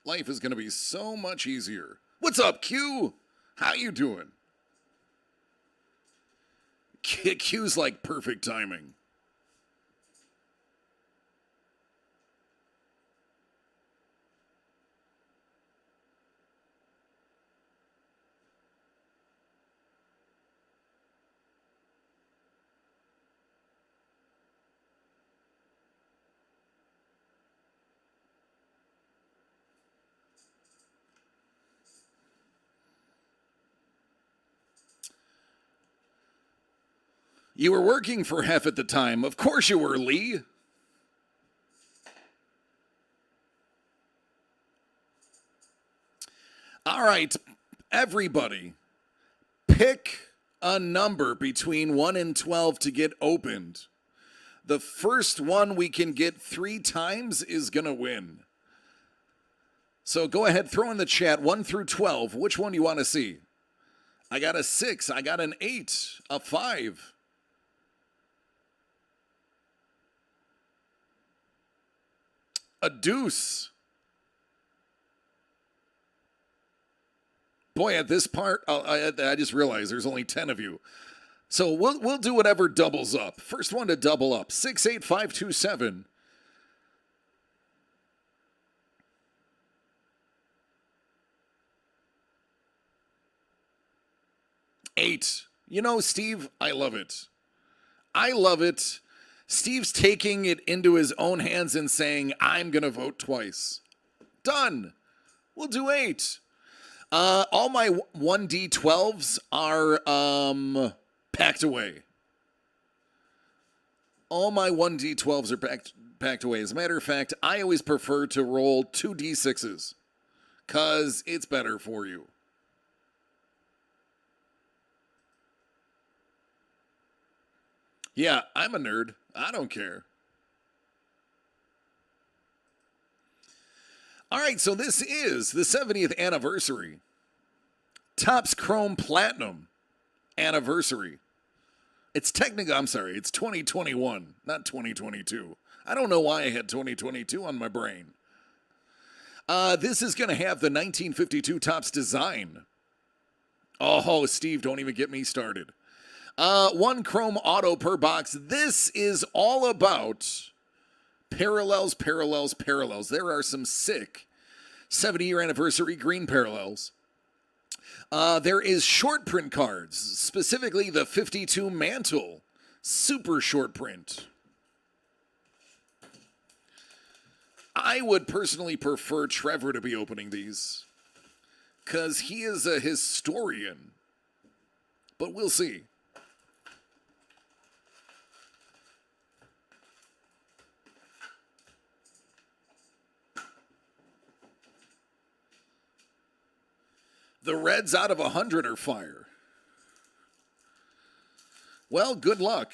Life is going to be so much easier. What's up, Q? How you doing? Q's like perfect timing. You were working for Hef at the time. Of course you were, Lee. All right, everybody, pick a number between 1 and 12 to get opened. The first one we can get 3 times is going to win. So go ahead, throw in the chat 1 through 12. Which one do you want to see? I got a 6. I got an 8. A 5. A deuce. Boy, at this part, I just realized there's only 10 of you. So we'll do whatever doubles up. First one to double up. 68527. 8. You know, Steve, I love it. I love it. Steve's taking it into his own hands and saying, I'm going to vote twice. Done. We'll do 8. All my 1D12s are packed away. All my 1D12s are packed away. As a matter of fact, I always prefer to roll 2 D6s because it's better for you. Yeah, I'm a nerd. I don't care. All right, so this is the 70th anniversary. Topps Chrome Platinum anniversary. It's technically, I'm sorry, it's 2021, not 2022. I don't know why I had 2022 on my brain. This is going to have the 1952 Topps design. Oh, Steve, don't even get me started. 1 Chrome Auto per box. This is all about parallels, parallels, parallels. There are some sick 70-year anniversary green parallels. There is short print cards, specifically the 52 Mantle. Super short print. I would personally prefer Trevor to be opening these because he is a historian. But we'll see. The Reds out of 100 are fire. Well, good luck.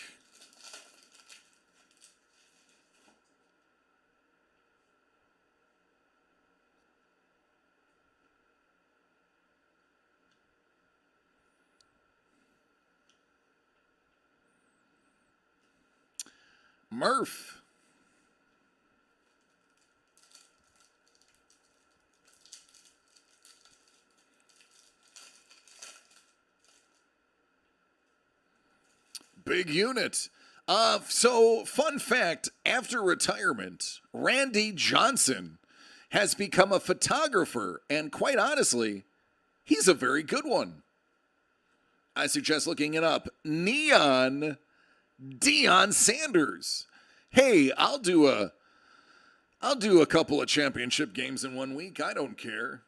Murph. Big unit. So, fun fact, after retirement, Randy Johnson has become a photographer, and quite honestly, he's a very good one. I suggest looking it up. Neon Deion Sanders. Hey, I'll do a couple of championship games in 1 week. I don't care.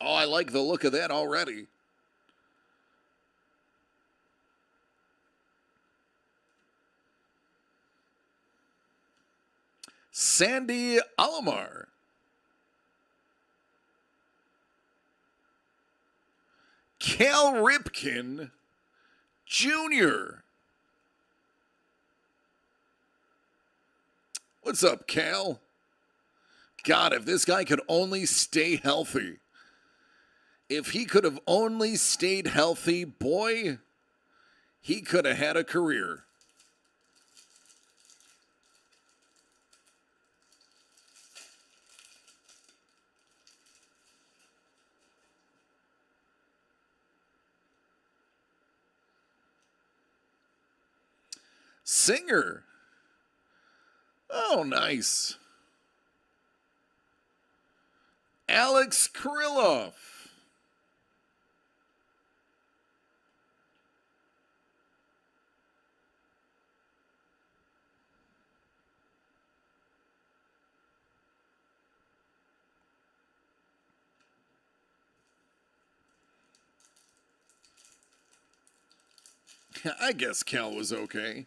Oh, I like the look of that already. Sandy Alomar. Cal Ripken Jr. What's up, Cal? God, if this guy could only stay healthy. If he could have only stayed healthy, boy, he could have had a career. Singer. Oh, nice. Alex Krylov. I guess Cal was okay.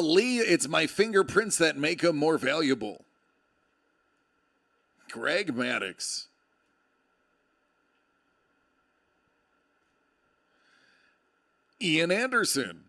Lee, it's my fingerprints that make him more valuable. Greg Maddux. Ian Anderson.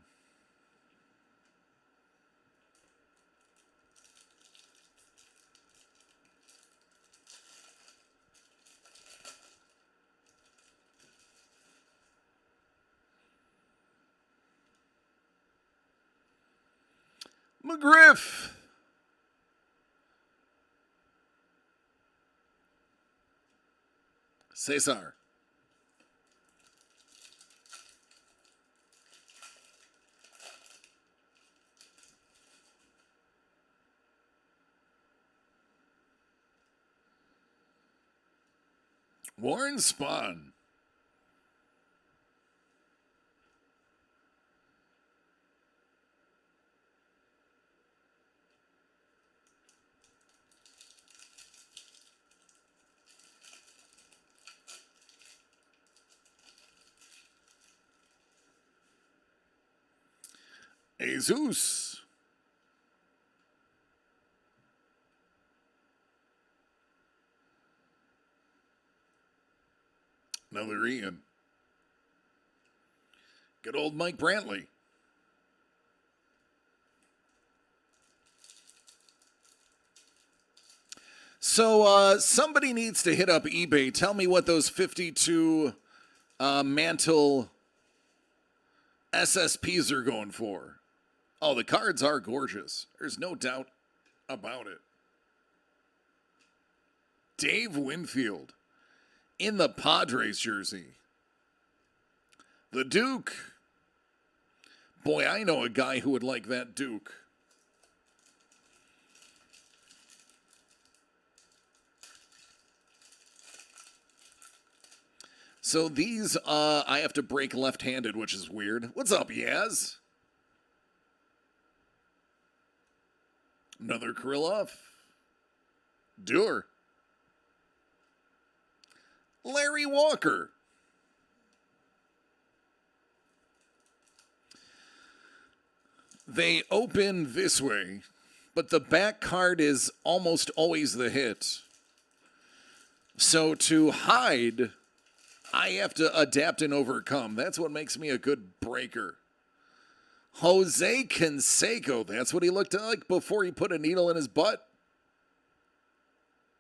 McGriff. Cesar. Warren Spahn. Jesus. Another Ian. Good old Mike Brantley. So somebody needs to hit up eBay. Tell me what those 52 mantle SSPs are going for. Oh, the cards are gorgeous. There's no doubt about it. Dave Winfield in the Padres jersey. The Duke. Boy, I know a guy who would like that Duke. So these, I have to break left-handed, which is weird. What's up, Yaz? Another Krylov. Dewar. Larry Walker. They open this way, but the back card is almost always the hit. So to hide, I have to adapt and overcome. That's what makes me a good breaker. Jose Canseco, that's what he looked like before he put a needle in his butt.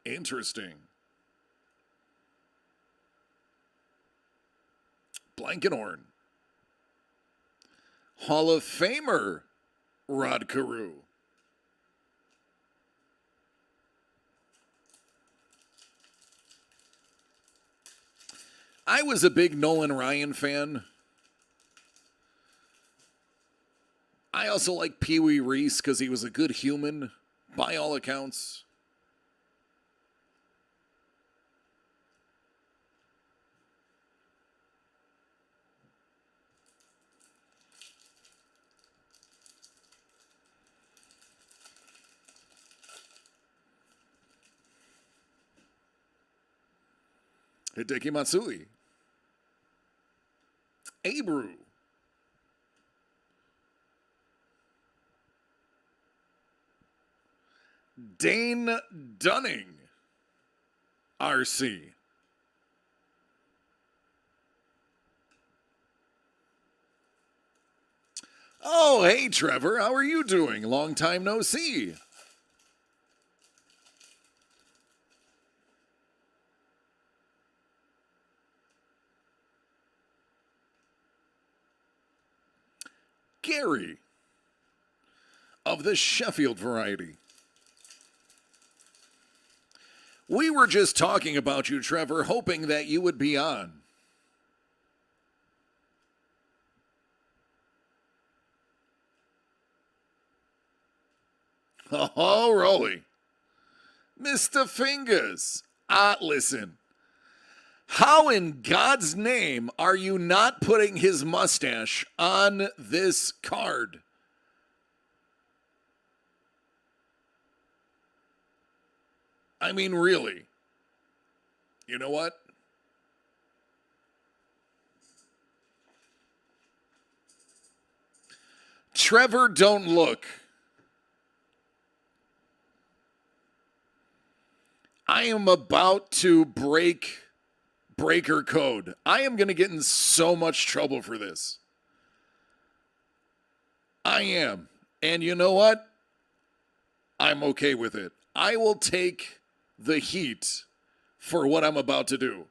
Interesting. Blankenhorn. Hall of Famer, Rod Carew. I was a big Nolan Ryan fan. I also like Pee Wee Reese because he was a good human, by all accounts. Hideki Matsui. Abreu. Dane Dunning. RC. Oh, hey, Trevor. How are you doing? Long time no see. Gary. Of the Sheffield variety. We were just talking about you, Trevor, hoping that you would be on. Oh, Rolly. Mr. Fingers. Listen. How in God's name are you not putting his mustache on this card? I mean, really. You know what? Trevor, don't look. I am about to break breaker code. I am going to get in so much trouble for this. I am. And you know what? I'm okay with it. I will take the heat for what I'm about to do.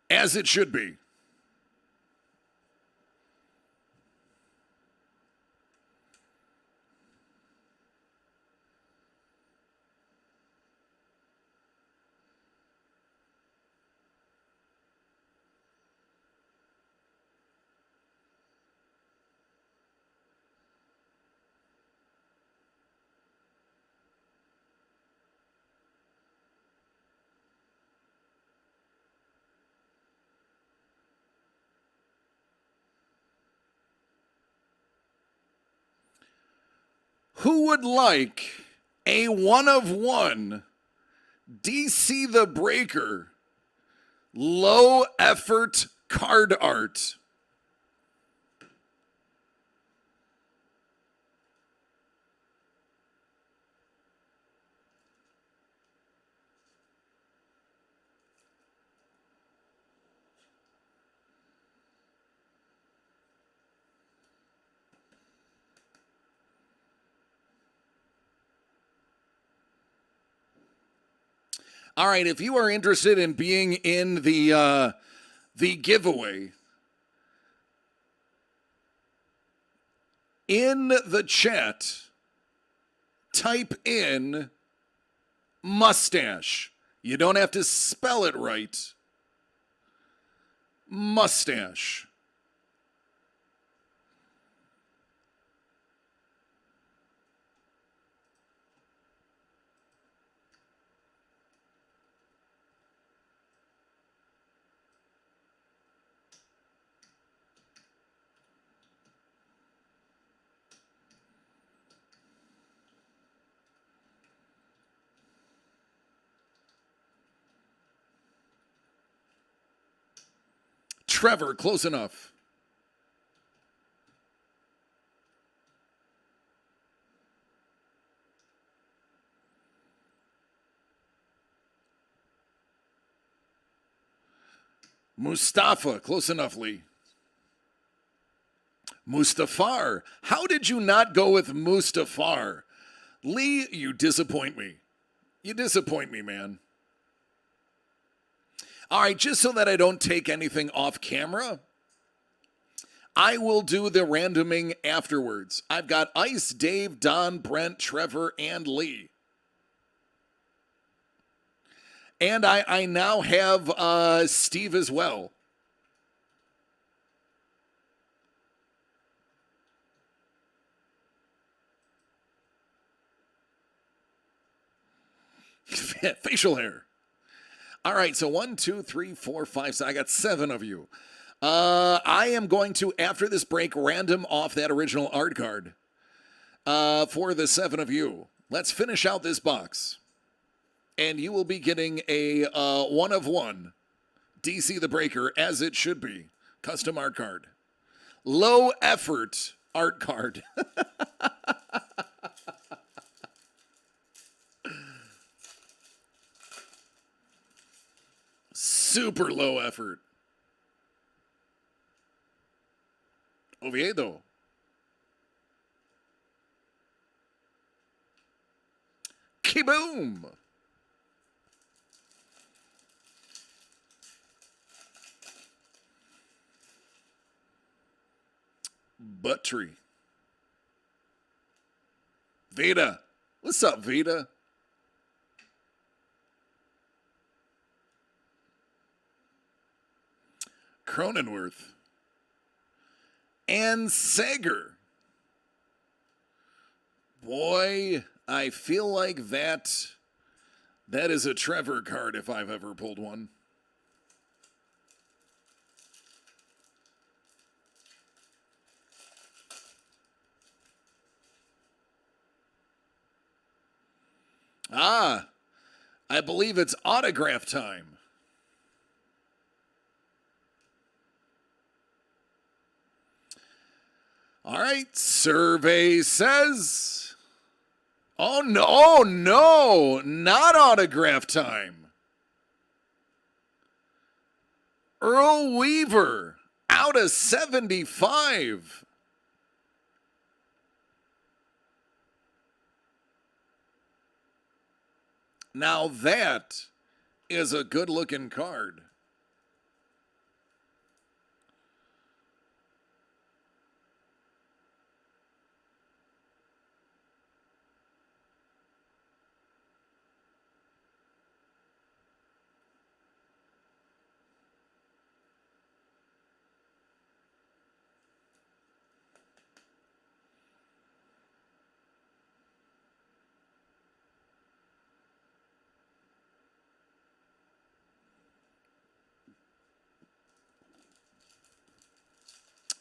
As it should be. Who would like a 1-of-1 DC the Breaker low effort card art? All right, if you are interested in being in the giveaway, in the chat, type in mustache. You don't have to spell it right. Mustache. Trevor, close enough. Mustafa, close enough, Lee. Mustafar. How did you not go with Mustafar? Lee, you disappoint me. You disappoint me, man. All right, just so that I don't take anything off camera, I will do the randoming afterwards. I've got Ice, Dave, Don, Brent, Trevor, and Lee. And I now have Steve as well. Facial hair. All right, so 1, 2, 3, 4, 5, 6. I got 7 of you. I am going to, after this break, random off that original art card for the 7 of you. Let's finish out this box. And you will be getting a 1-of-1 DC the Breaker, as it should be, custom art card. Low effort art card. Super low effort. Oviedo. Kaboom! Butt tree. Veda. What's up, Veda? Cronenworth. And Sager. Boy, I feel like that is a Trevor card if I've ever pulled one. Ah, I believe it's autograph time. All right, survey says, oh no, not autograph time. Earl Weaver, out of 75. Now that is a good-looking card.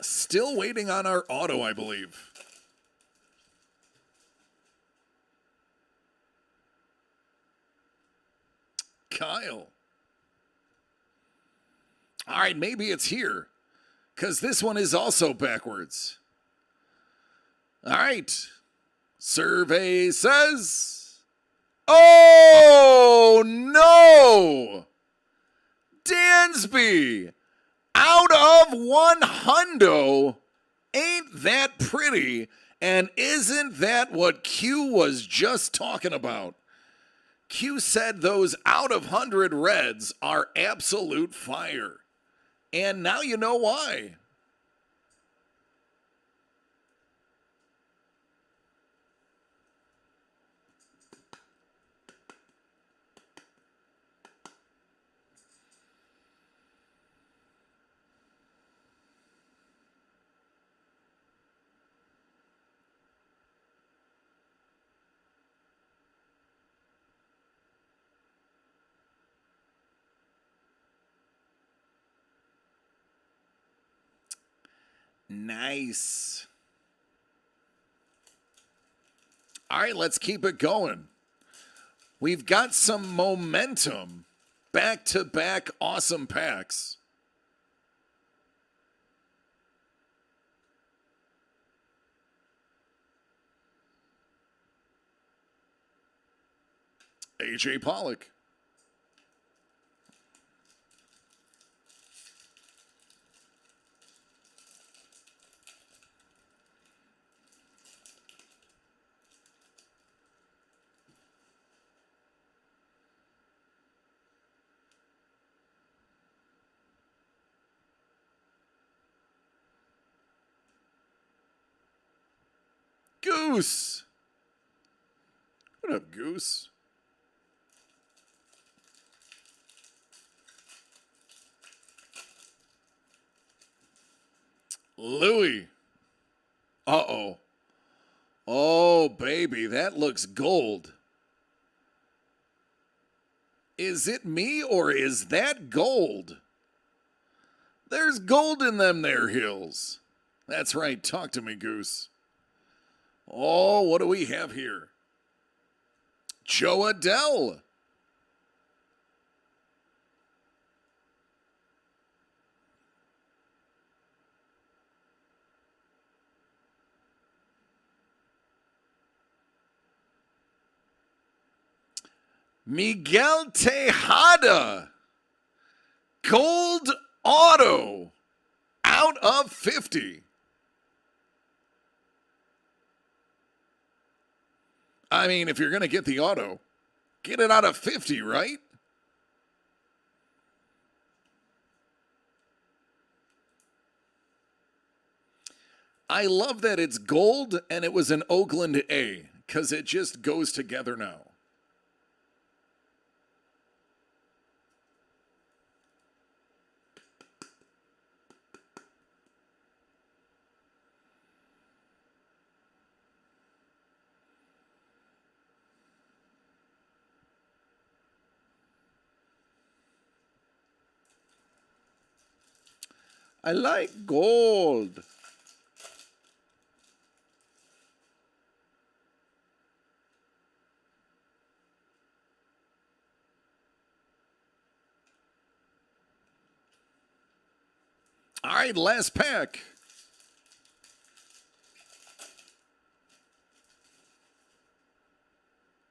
Still waiting on our auto, I believe. All right, maybe it's here, because this one is also backwards. All right. Survey says, oh no! Dansby, out of 100. Ain't that pretty? And isn't that what Q was just talking about? Q said those out of 100 reds are absolute fire. And now you know why. Nice. All right, let's keep it going. We've got some momentum. Back-to-back awesome packs. AJ Pollock. Goose. What up, Goose? Louis. Uh-oh. Oh, baby, that looks gold. Is it me or is that gold? There's gold in them there hills. That's right. Talk to me, Goose. Oh, what do we have here? Joe Adele. Miguel Tejada. Gold auto. Out of 50. I mean, if you're going to get the auto, get it out of 50, right? I love that it's gold and it was an Oakland A, because it just goes together now. I like gold. All right, last pack.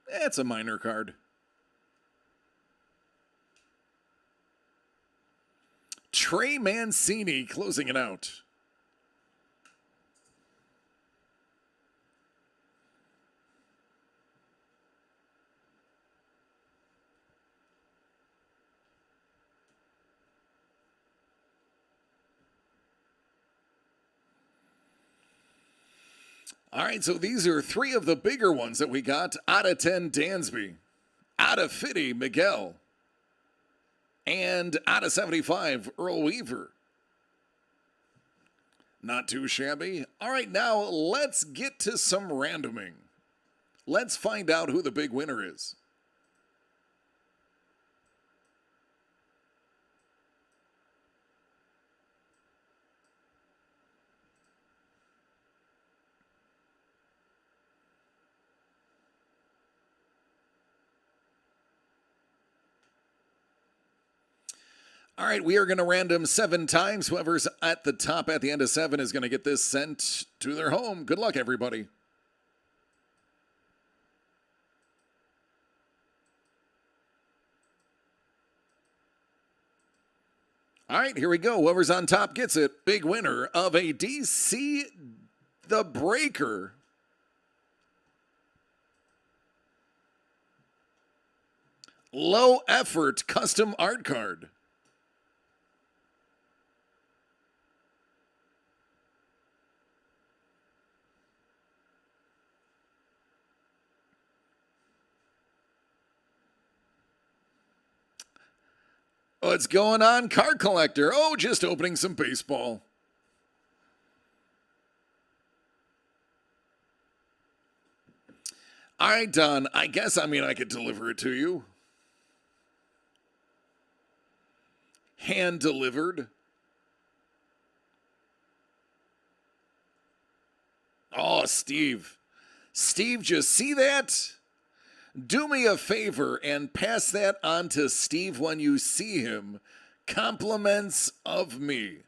That's a minor card. Trey Mancini closing it out. All right, so these are 3 of the bigger ones that we got. Out of 10, Dansby. Out of 50, Miguel. And out of 75, Earl Weaver. Not too shabby. All right, now let's get to some randoming. Let's find out who the big winner is. All right, we are going to random 7 times. Whoever's at the top at the end of 7 is going to get this sent to their home. Good luck, everybody. All right, here we go. Whoever's on top gets it. Big winner of a DC the Breaker. Low effort custom art card. What's going on, card collector? Oh, just opening some baseball. All right, Don, I guess, I could deliver it to you. Hand delivered. Oh, Steve. Steve, just see that? Do me a favor and pass that on to Steve when you see him. Compliments of me.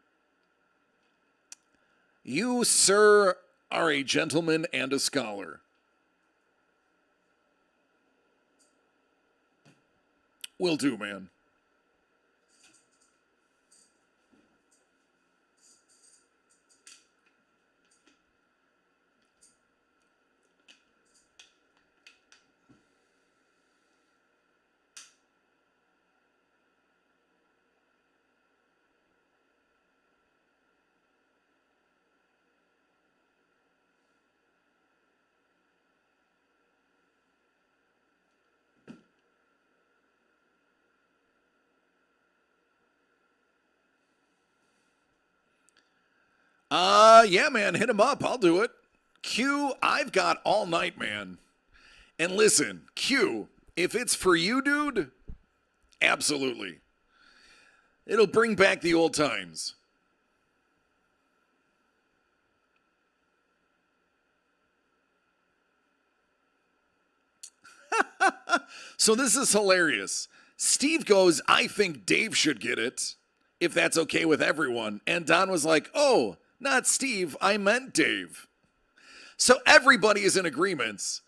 You, sir, are a gentleman and a scholar. Will do, man. Yeah, man, hit him up. I'll do it. Q, I've got all night, man. And listen, Q, if it's for you, dude, absolutely. It'll bring back the old times. So this is hilarious. Steve goes, I think Dave should get it, if that's okay with everyone. And Don was like, oh, not Steve, I meant Dave. So everybody is in agreement.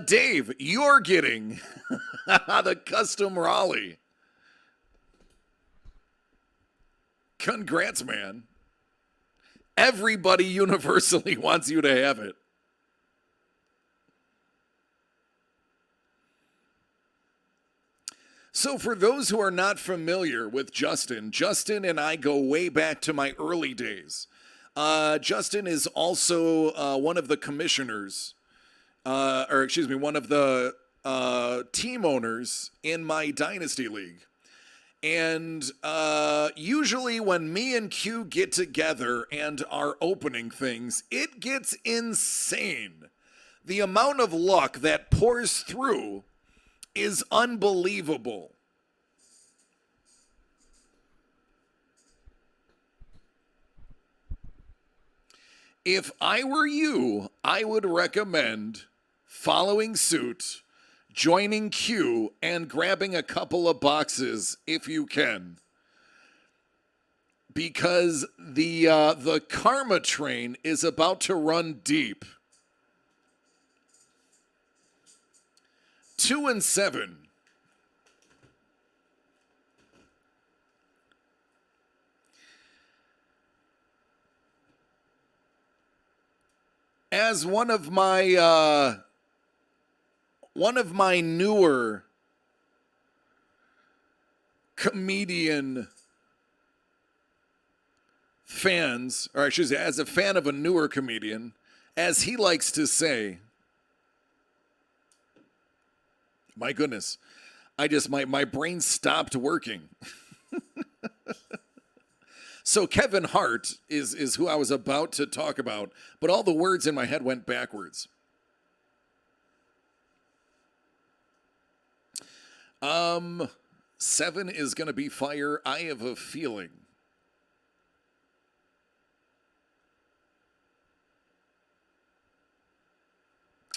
Dave, you're getting the custom Raleigh. Congrats, man. Everybody universally wants you to have it. So for those who are not familiar with Justin, Justin and I go way back to my early days. Justin is also one of the commissioners, one of the team owners in my Dynasty League. And usually when me and Q get together and are opening things, it gets insane. The amount of luck that pours through is unbelievable. If I were you, I would recommend following suit, joining Q, and grabbing a couple of boxes if you can. Because the karma train is about to run deep. 2 and 7. As one of my newer comedian fans, or I should say, as a fan of a newer comedian, as he likes to say, my goodness, my brain stopped working. So Kevin Hart is who I was about to talk about, but all the words in my head went backwards. 7 is going to be fire. I have a feeling.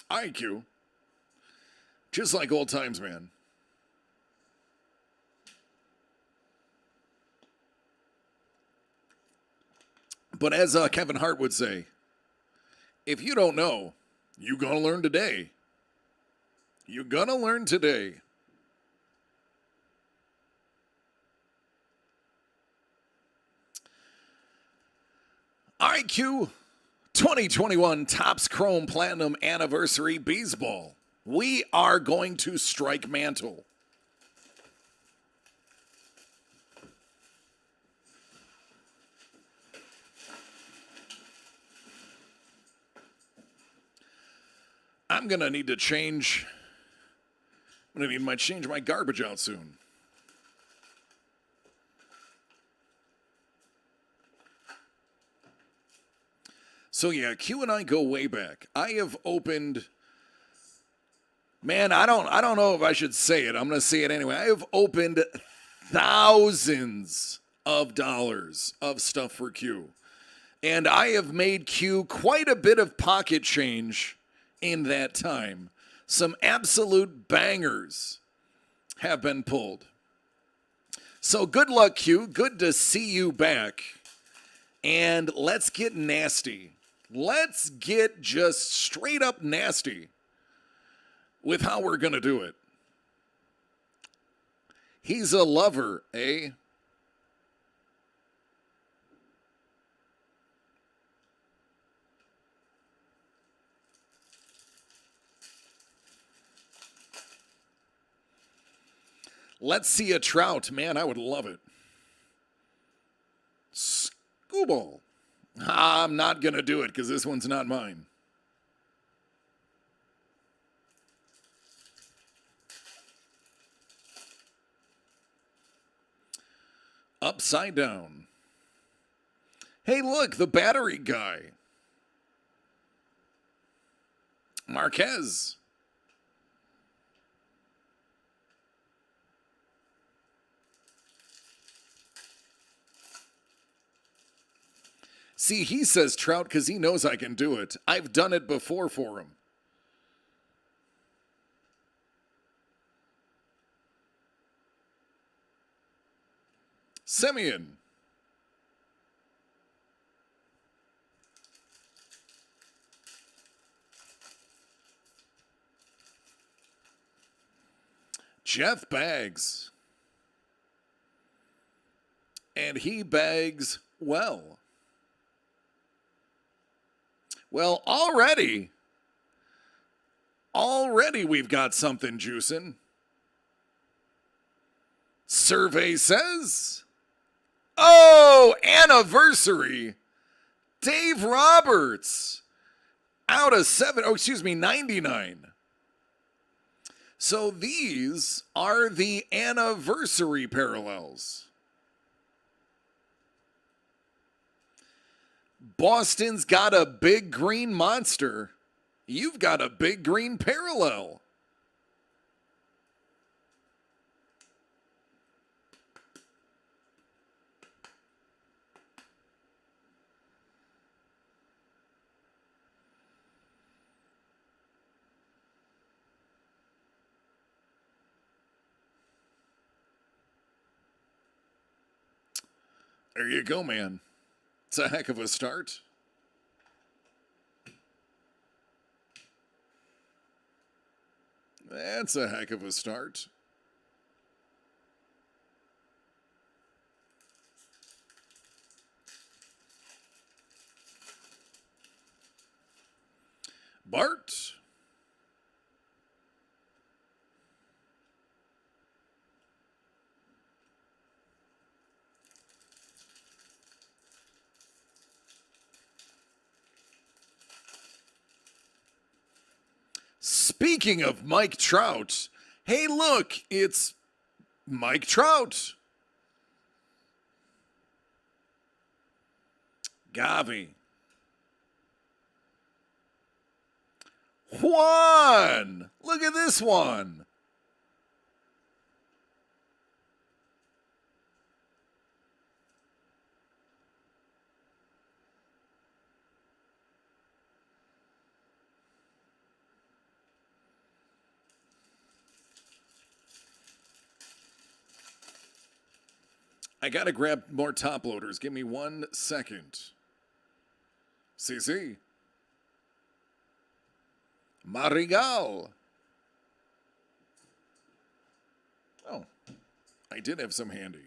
IQ. Just like old times, man. But as Kevin Hart would say, if you don't know, you gonna learn today. You gonna learn today. All right, Q. 2021 Topps Chrome Platinum Anniversary Baseball. We are going to strike mantle. I'm going to need to change. I'm going to need to change my garbage out soon. So yeah, Q and I go way back. I have opened, man, I don't know if I should say it. I'm going to say it anyway. I have opened thousands of dollars of stuff for Q. And I have made Q quite a bit of pocket change in that time. Some absolute bangers have been pulled. So good luck, Q. Good to see you back. And let's get nasty. Let's get just straight up nasty with how we're going to do it. He's a lover, eh? Let's see a Trout. Man, I would love it. Scooball. I'm not going to do it because this one's not mine. Upside down. Hey, look, the battery guy. Marquez. See, he says Trout because he knows I can do it. I've done it before for him. Simeon. Jeff bags. And he bags well. Well, already we've got something juicing. Survey says, oh, anniversary. Dave Roberts out of 99. So these are the anniversary parallels. Boston's got a big green monster. You've got a big green parallel. There you go, man. It's a heck of a start. That's a heck of a start. Bart. Speaking of Mike Trout, hey, look, it's Mike Trout. Gavi. Juan. Look at this one. I got to grab more top loaders. Give me 1 second. CC. Marigal. Oh, I did have some handy.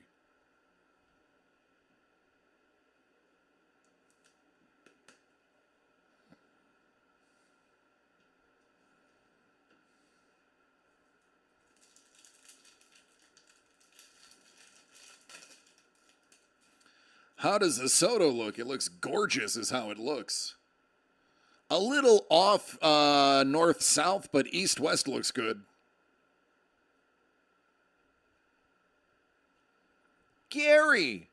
How does the Soto look? It looks gorgeous is how it looks. A little off north-south, but east-west looks good. Gary.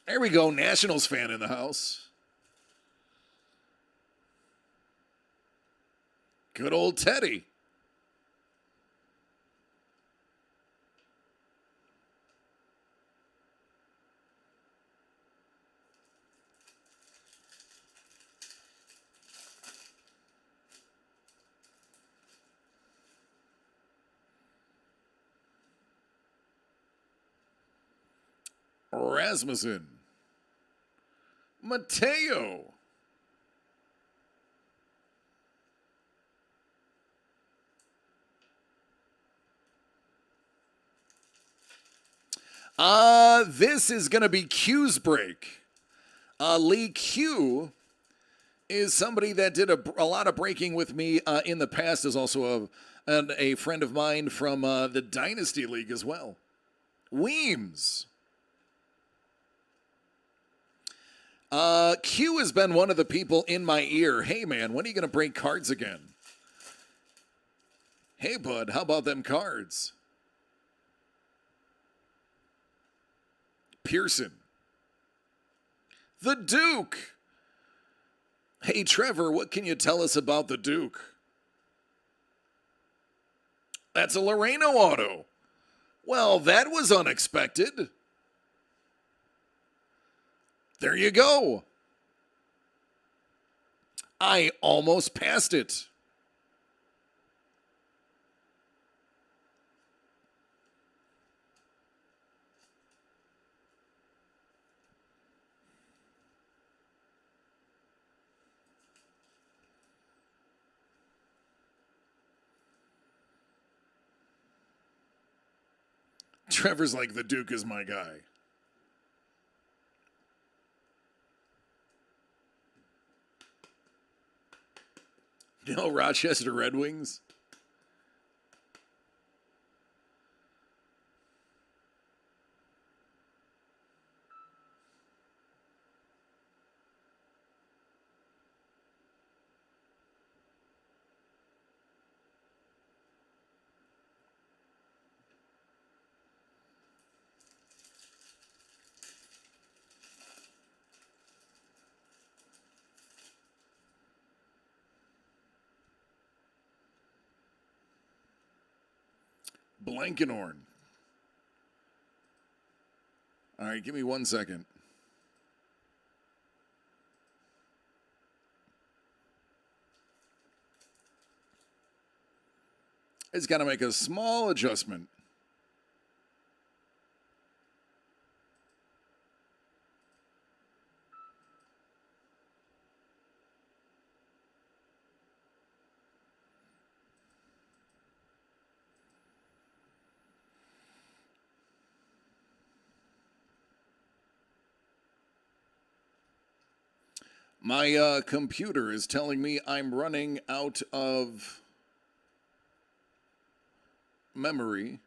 There we go, Nationals fan in the house. Good old Teddy. Rasmussen. Mateo. This is going to be Q's break. Lee Q is somebody that did a lot of breaking with me in the past, is also a friend of mine from the Dynasty League as well. Weems. Q has been one of the people in my ear. Hey, man, when are you going to break cards again? Hey, bud, how about them cards? Pearson. The Duke. Hey, Trevor, what can you tell us about the Duke? That's a Loreno auto. Well, that was unexpected. There you go. I almost passed it. Trevor's like, the Duke is my guy. No Rochester Red Wings? Blankenhorn. All right, give me 1 second. It's got to make a small adjustment. My computer is telling me I'm running out of memory,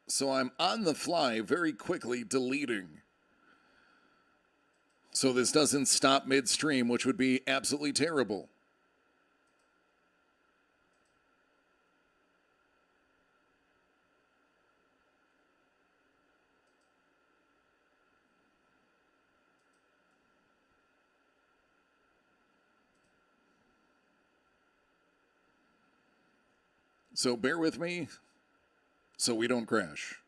so I'm on the fly very quickly deleting. So this doesn't stop midstream, which would be absolutely terrible. So bear with me so we don't crash.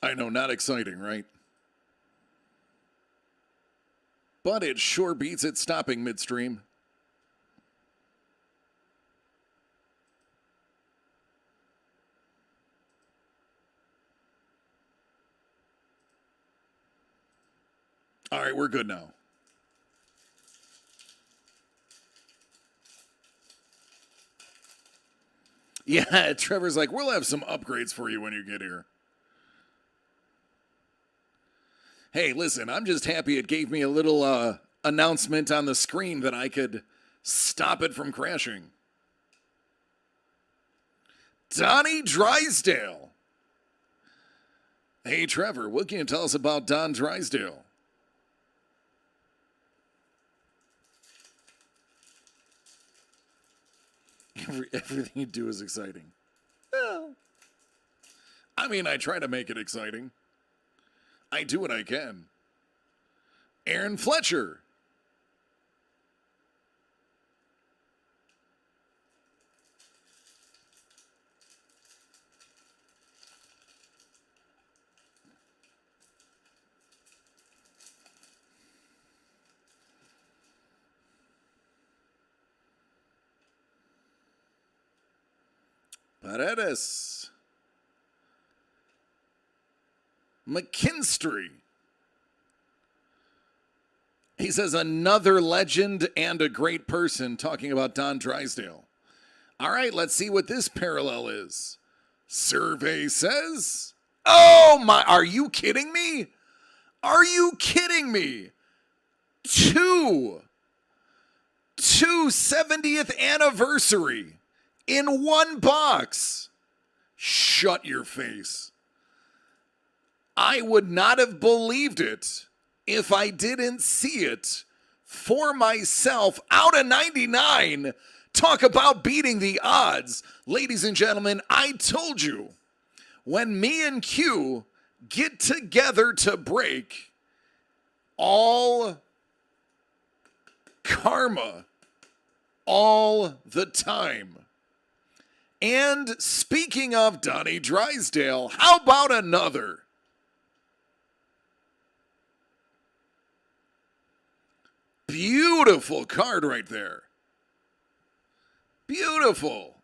I know, not exciting, right? But it sure beats it stopping midstream. All right, we're good now. Yeah, Trevor's like, we'll have some upgrades for you when you get here. Hey, listen, I'm just happy it gave me a little announcement on the screen that I could stop it from crashing. Donnie Drysdale. Hey, Trevor, what can you tell us about Don Drysdale? Everything you do is exciting. Well, I mean, I try to make it exciting. I do what I can. Aaron Fletcher. Paredes. McKinstry. He says another legend and a great person, talking about Don Drysdale. All right, let's see what this parallel is. Survey says, oh my, are you kidding me? Are you kidding me? Two 70th anniversary in one box. Shut your face. I would not have believed it if I didn't see it for myself out of 99. Talk about beating the odds. Ladies and gentlemen, I told you, when me and Q get together to break, all karma, all the time. And speaking of Donnie Drysdale, how about another? Beautiful card right there. Beautiful.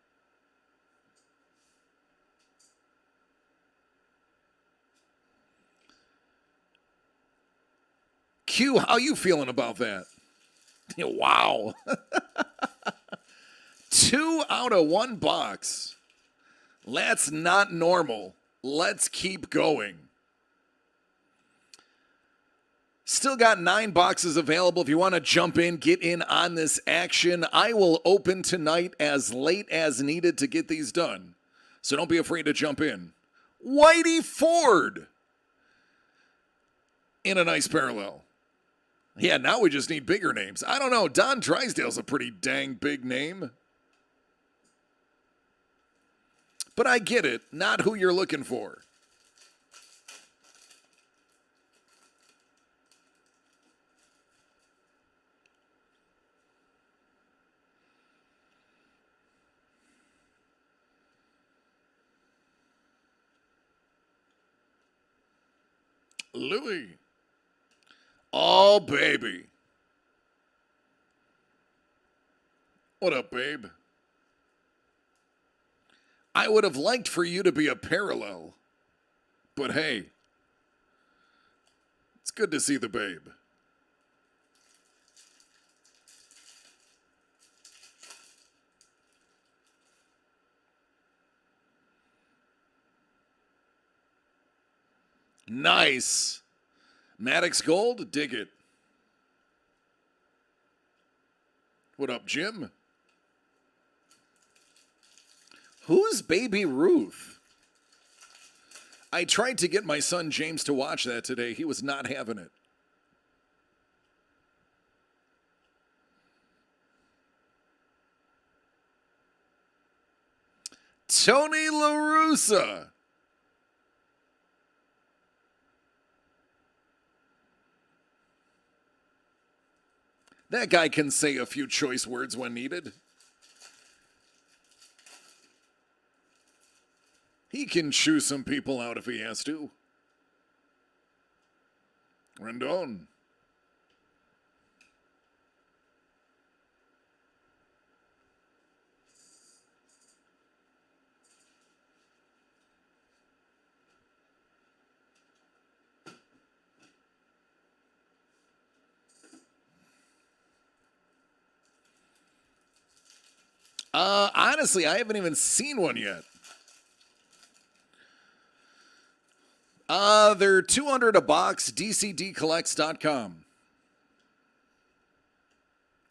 Q, how you feeling about that? Wow. 2 out of 1 box. That's not normal. Let's keep going. Still got 9 boxes available. If you want to jump in, get in on this action. I will open tonight as late as needed to get these done. So don't be afraid to jump in. Whitey Ford in a nice parallel. Yeah, now we just need bigger names. I don't know. Don Drysdale's a pretty dang big name. But I get it. Not who you're looking for. Louis. Oh, baby. What up, babe? I would have liked for you to be a parallel. But hey, it's good to see the babe. Nice. Maddox Gold, dig it. What up, Jim? Who's Baby Ruth? I tried to get my son James to watch that today. He was not having it. Tony La Russa. That guy can say a few choice words when needed. He can chew some people out if he has to. Rendon. Honestly, I haven't even seen one yet. They're $200 a box, DCDcollects.com.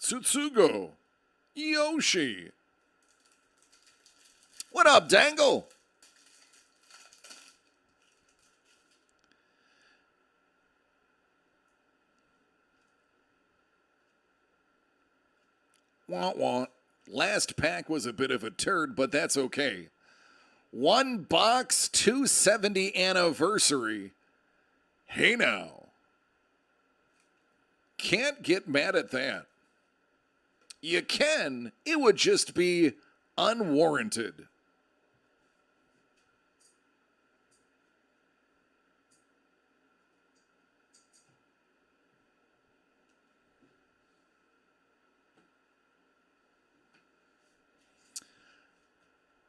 Tsutsugo. Yoshi. What up, Dangle? Want want. Last pack was a bit of a turd, but that's okay. One box, 270 anniversary. Hey now. Can't get mad at that. You can, it would just be unwarranted.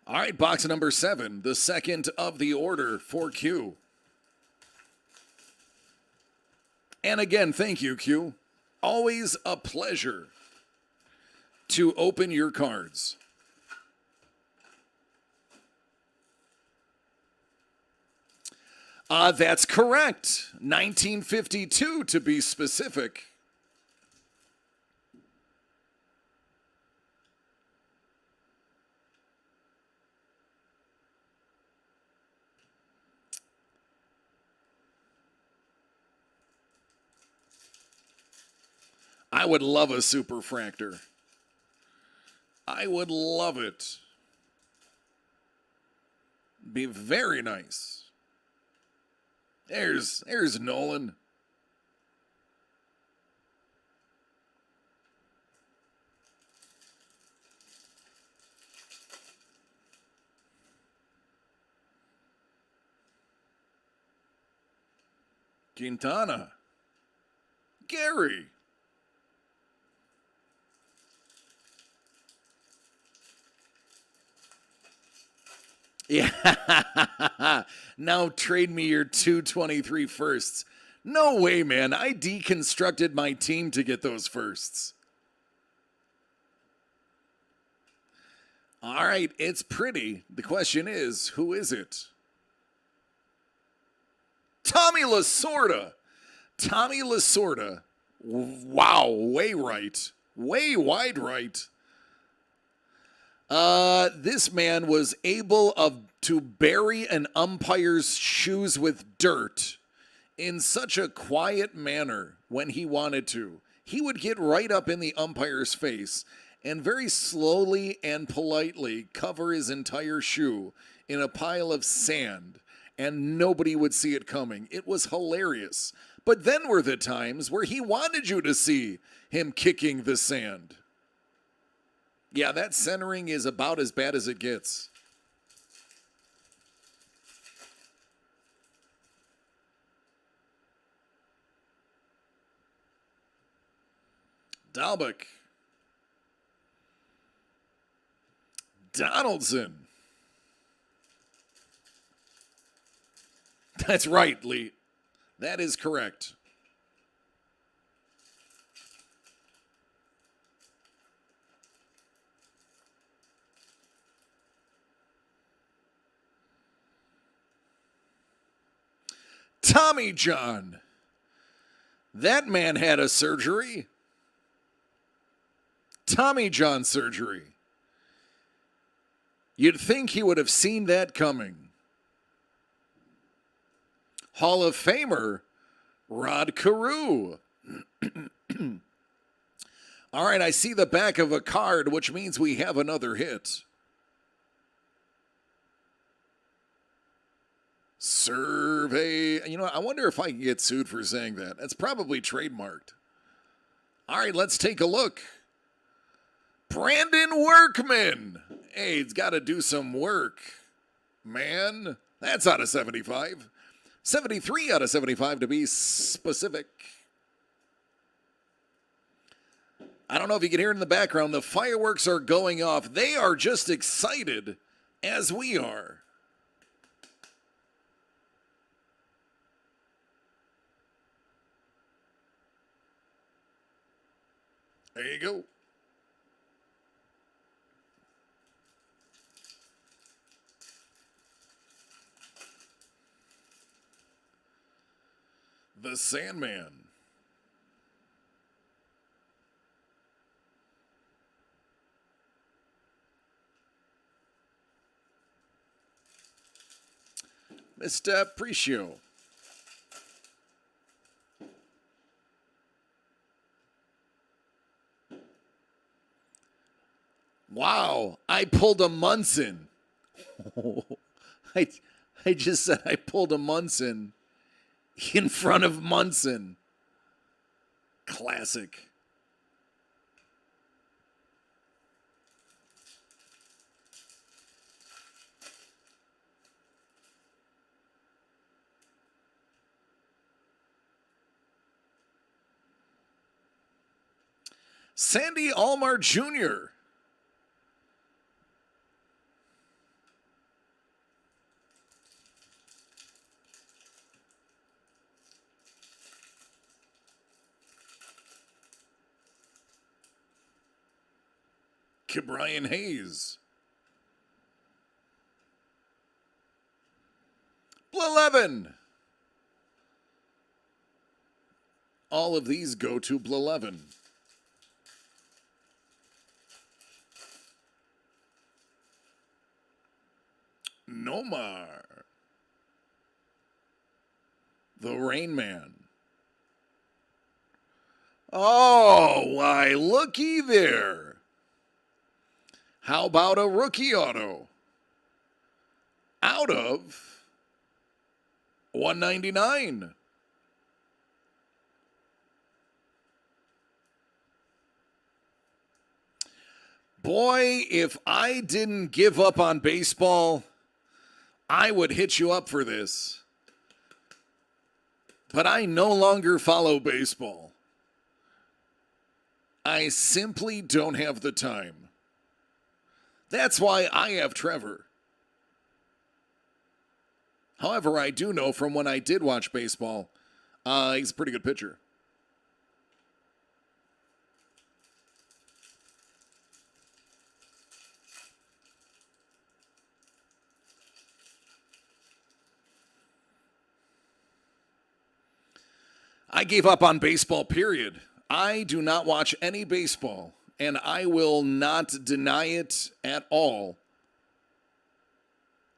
All right, box number 7, the second of the order for Q. And again, thank you, Q. Always a pleasure to open your cards. That's correct. 1952 to be specific. I would love a superfractor. I would love it. Be very nice. There's Nolan. Quintana. Gary. Yeah. Now trade me your 223 firsts. No way, man. I deconstructed my team to get those firsts. All right, it's pretty. The question is, who is it? Tommy Lasorda. Tommy Lasorda. Wow, way right. Way wide right. This man was able to bury an umpire's shoes with dirt in such a quiet manner when he wanted to. He would get right up in the umpire's face and very slowly and politely cover his entire shoe in a pile of sand, and nobody would see it coming. It was hilarious. But then were the times where he wanted you to see him kicking the sand. Yeah, that centering is about as bad as it gets. Dalbeck. Donaldson. That's right, Lee. That is correct. Tommy John. That man had a surgery. Tommy John surgery. You'd think he would have seen that coming. Hall of Famer, Rod Carew. All right, I see the back of a card, which means we have another hit. Survey. You know, I wonder if I can get sued for saying that. That's probably trademarked. All right, let's take a look. Brandon Workman. Hey, he's got to do some work. Man, that's out of 75. 73 out of 75 to be specific. I don't know if you can hear it in the background. The fireworks are going off. They are just excited as we are. There you go. The Sandman. Mr. Precio. Wow, I pulled a Munson. I just said I pulled a Munson in front of Munson. Classic. Sandy Almar Jr. Brian Hayes. Blue 11. All of these go to Blue 11. Nomar. The Rain Man. Oh, why, looky there. How about a rookie auto? Out of 199. Boy, if I didn't give up on baseball, I would hit you up for this. But I no longer follow baseball. I simply don't have the time. That's why I have Trevor. However, I do know from when I did watch baseball, he's a pretty good pitcher. I gave up on baseball, period. I do not watch any baseball, and I will not deny it at all.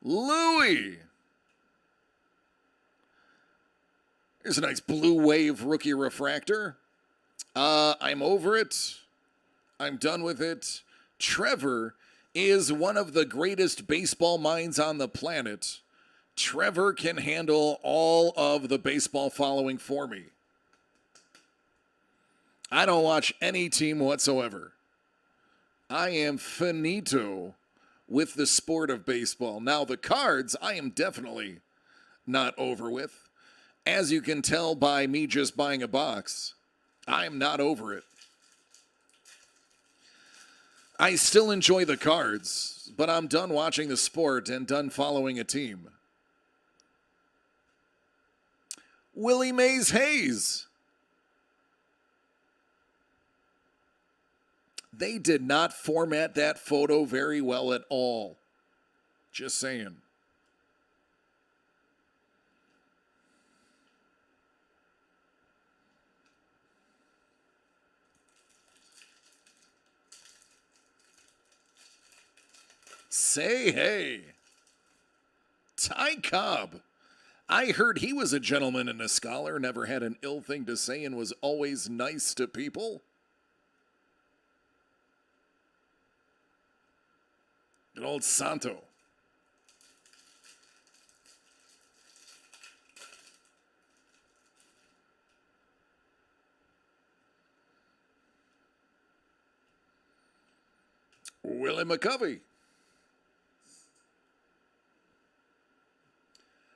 Louie. Here's a nice Blue Wave rookie refractor. I'm over it. I'm done with it. Trevor is one of the greatest baseball minds on the planet. Trevor can handle all of the baseball following for me. I don't watch any team whatsoever. I am finito with the sport of baseball. Now, the cards, I am definitely not over with. As you can tell by me just buying a box, I am not over it. I still enjoy the cards, but I'm done watching the sport and done following a team. Willie Mays Hayes. They did not format that photo very well at all. Just saying. Say hey. Ty Cobb. I heard he was a gentleman and a scholar, never had an ill thing to say, and was always nice to people. Good old Santo. Willie McCovey.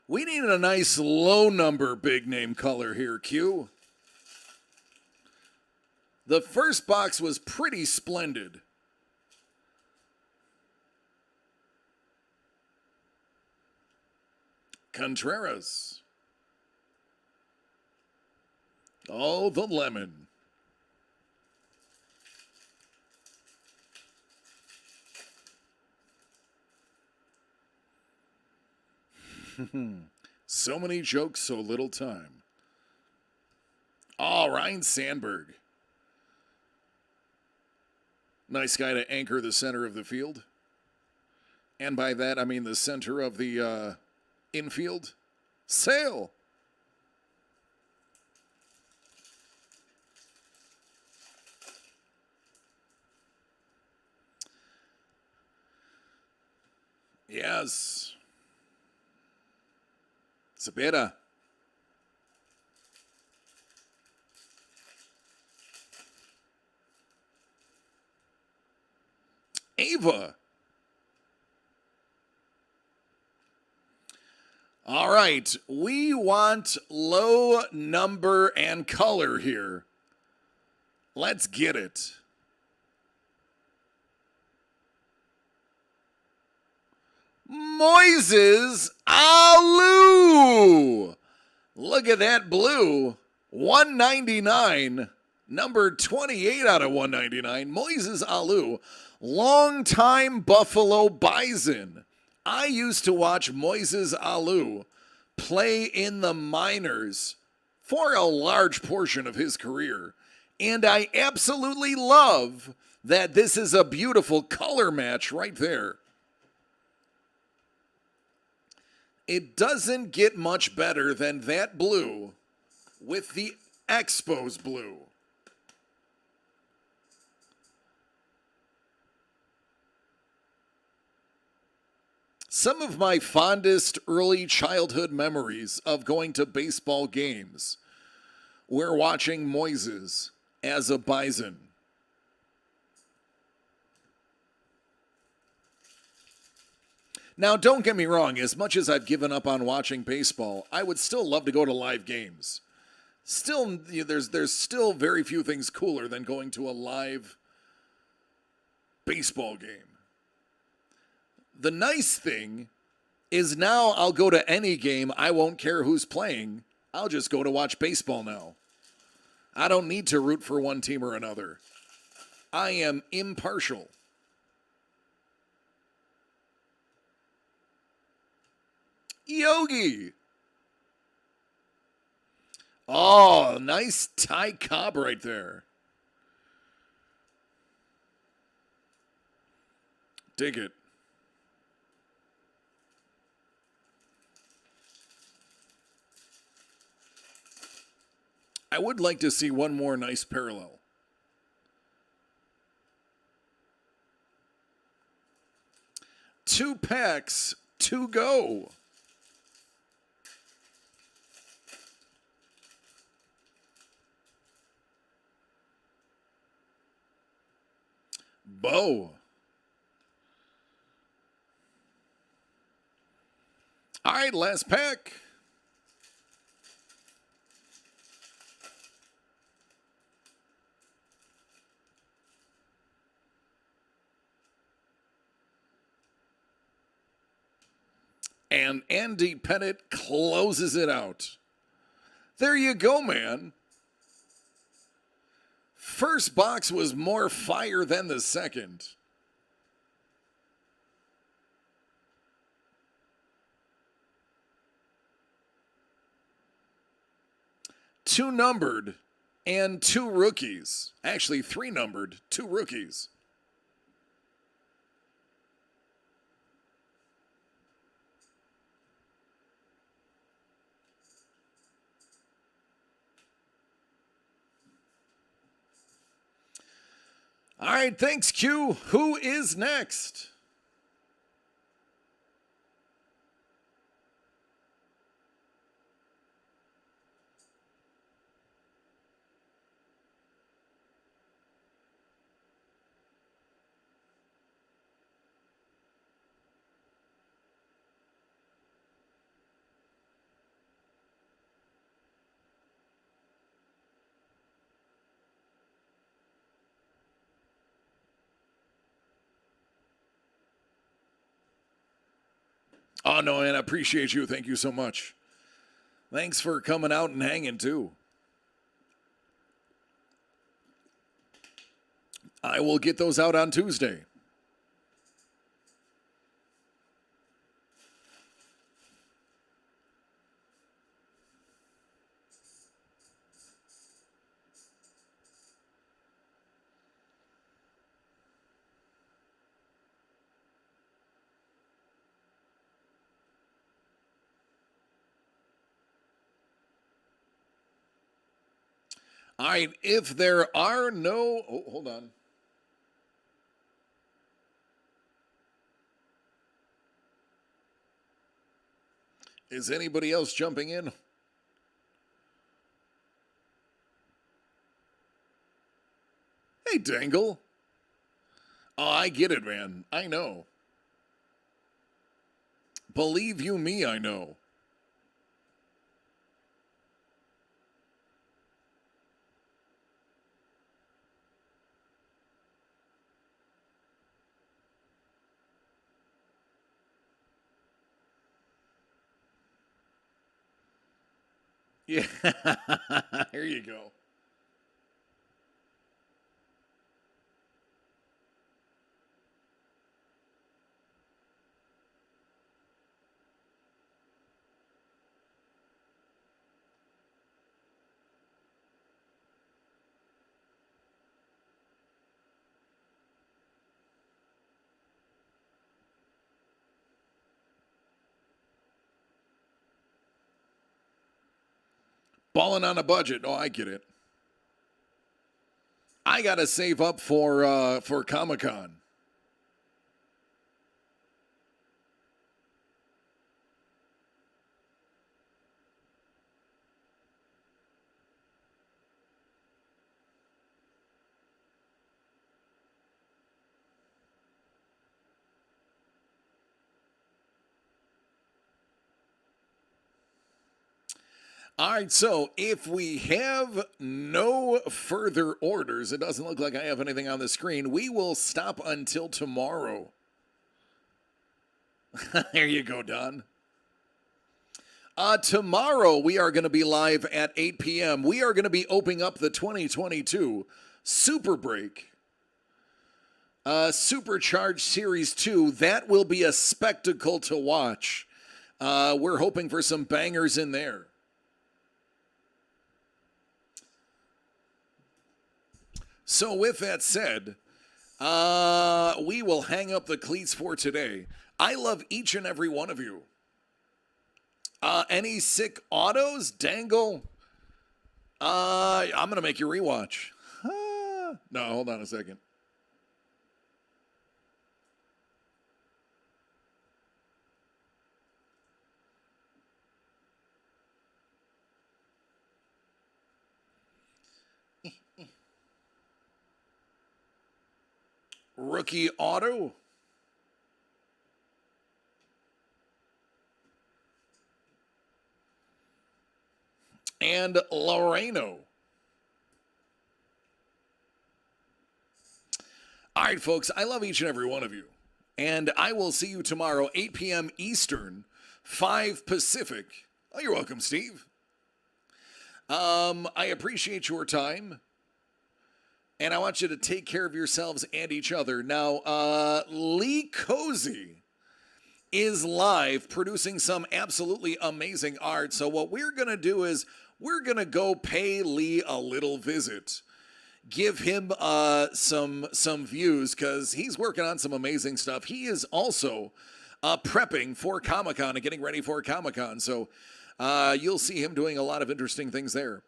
We need a nice low number big name color here, Q. The first box was pretty splendid. Contreras. Oh, the lemon. So many jokes, so little time. Oh, Ryan Sandberg. Nice guy to anchor the center of the field. And by that, I mean the center of the infield. Sale. Yes. Cepeda. Ava. All right, we want low number and color here. Let's get it. Moises Alou. Look at that blue. 199. Number 28 out of 199. Moises Alou. Longtime Buffalo Bison. I used to watch Moises Alou play in the minors for a large portion of his career. And I absolutely love that this is a beautiful color match right there. It doesn't get much better than that blue with the Expos blue. Some of my fondest early childhood memories of going to baseball games were watching Moises as a Bison. Now, don't get me wrong, as much as I've given up on watching baseball, I would still love to go to live games. Still, there's still very few things cooler than going to a live baseball game. The nice thing is now I'll go to any game. I won't care who's playing. I'll just go to watch baseball now. I don't need to root for one team or another. I am impartial. Yogi. Oh, nice Ty Cobb right there. Dig it. I would like to see one more nice parallel. Two packs to go. Bo. All right, last pack. And Andy Pettit closes it out. There you go, man. First box was more fire than the second. Two numbered and two rookies. Actually, three numbered, two rookies. All right, thanks, Q. Who is next? Oh, no, and I appreciate you. Thank you so much. Thanks for coming out and hanging, too. I will get those out on Tuesday. All right, if there are no... Oh, hold on. Is anybody else jumping in? Hey, Dangle. Oh, I get it, man. I know. Believe you me, I know. Yeah, here you go. Balling on a budget. Oh, I get it. I gotta save up for Comic-Con. All right, so if we have no further orders, it doesn't look like I have anything on the screen. We will stop until tomorrow. There you go, Don. Tomorrow we are going to be live at 8 p.m. We are going to be opening up the 2022 Super Break. Supercharged Series 2. That will be a spectacle to watch. We're hoping for some bangers in there. So with that said, we will hang up the cleats for today. I love each and every one of you. Any sick autos? Dangle? I'm going to make you rewatch. No, hold on a second. Rookie auto. And Loreno. All right, folks, I love each and every one of you. And I will see you tomorrow, 8 p.m. Eastern, 5 Pacific. Oh, you're welcome, Steve. I appreciate your time. And I want you to take care of yourselves and each other. Now, Lee Cozy is live producing some absolutely amazing art. So what we're going to do is we're going to go pay Lee a little visit. Give him some views because he's working on some amazing stuff. He is also prepping for Comic-Con and getting ready for Comic-Con. So you'll see him doing a lot of interesting things there.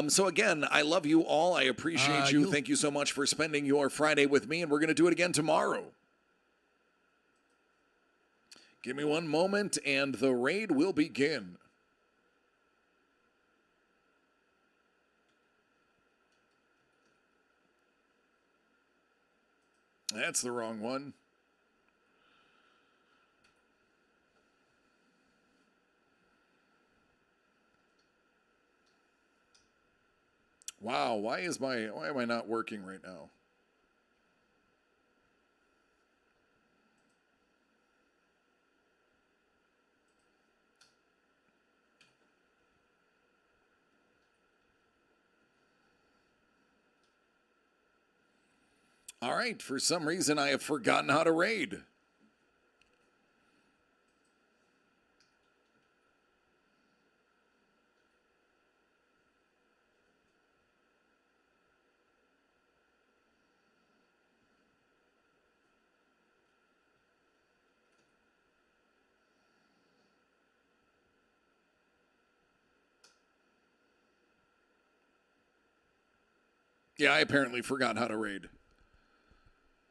So again, I love you all. I appreciate you. Thank you so much for spending your Friday with me, and we're going to do it again tomorrow. Give me one moment, and the raid will begin. That's the wrong one. Wow, why am I not working right now? All right, for some reason I have forgotten how to raid. Yeah, I apparently forgot how to raid.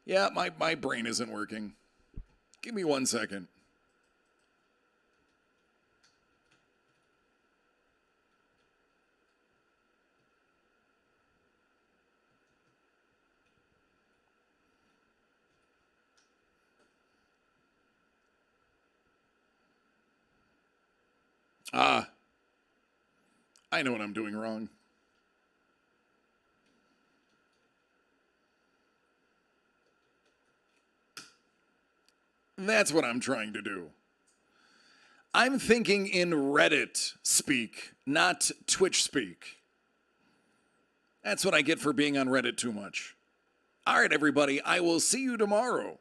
Yeah, my brain isn't working. Give me 1 second. Ah, I know what I'm doing wrong. That's what I'm trying to do. I'm thinking in Reddit speak, not Twitch speak. That's what I get for being on Reddit too much. All right, everybody, I will see you tomorrow.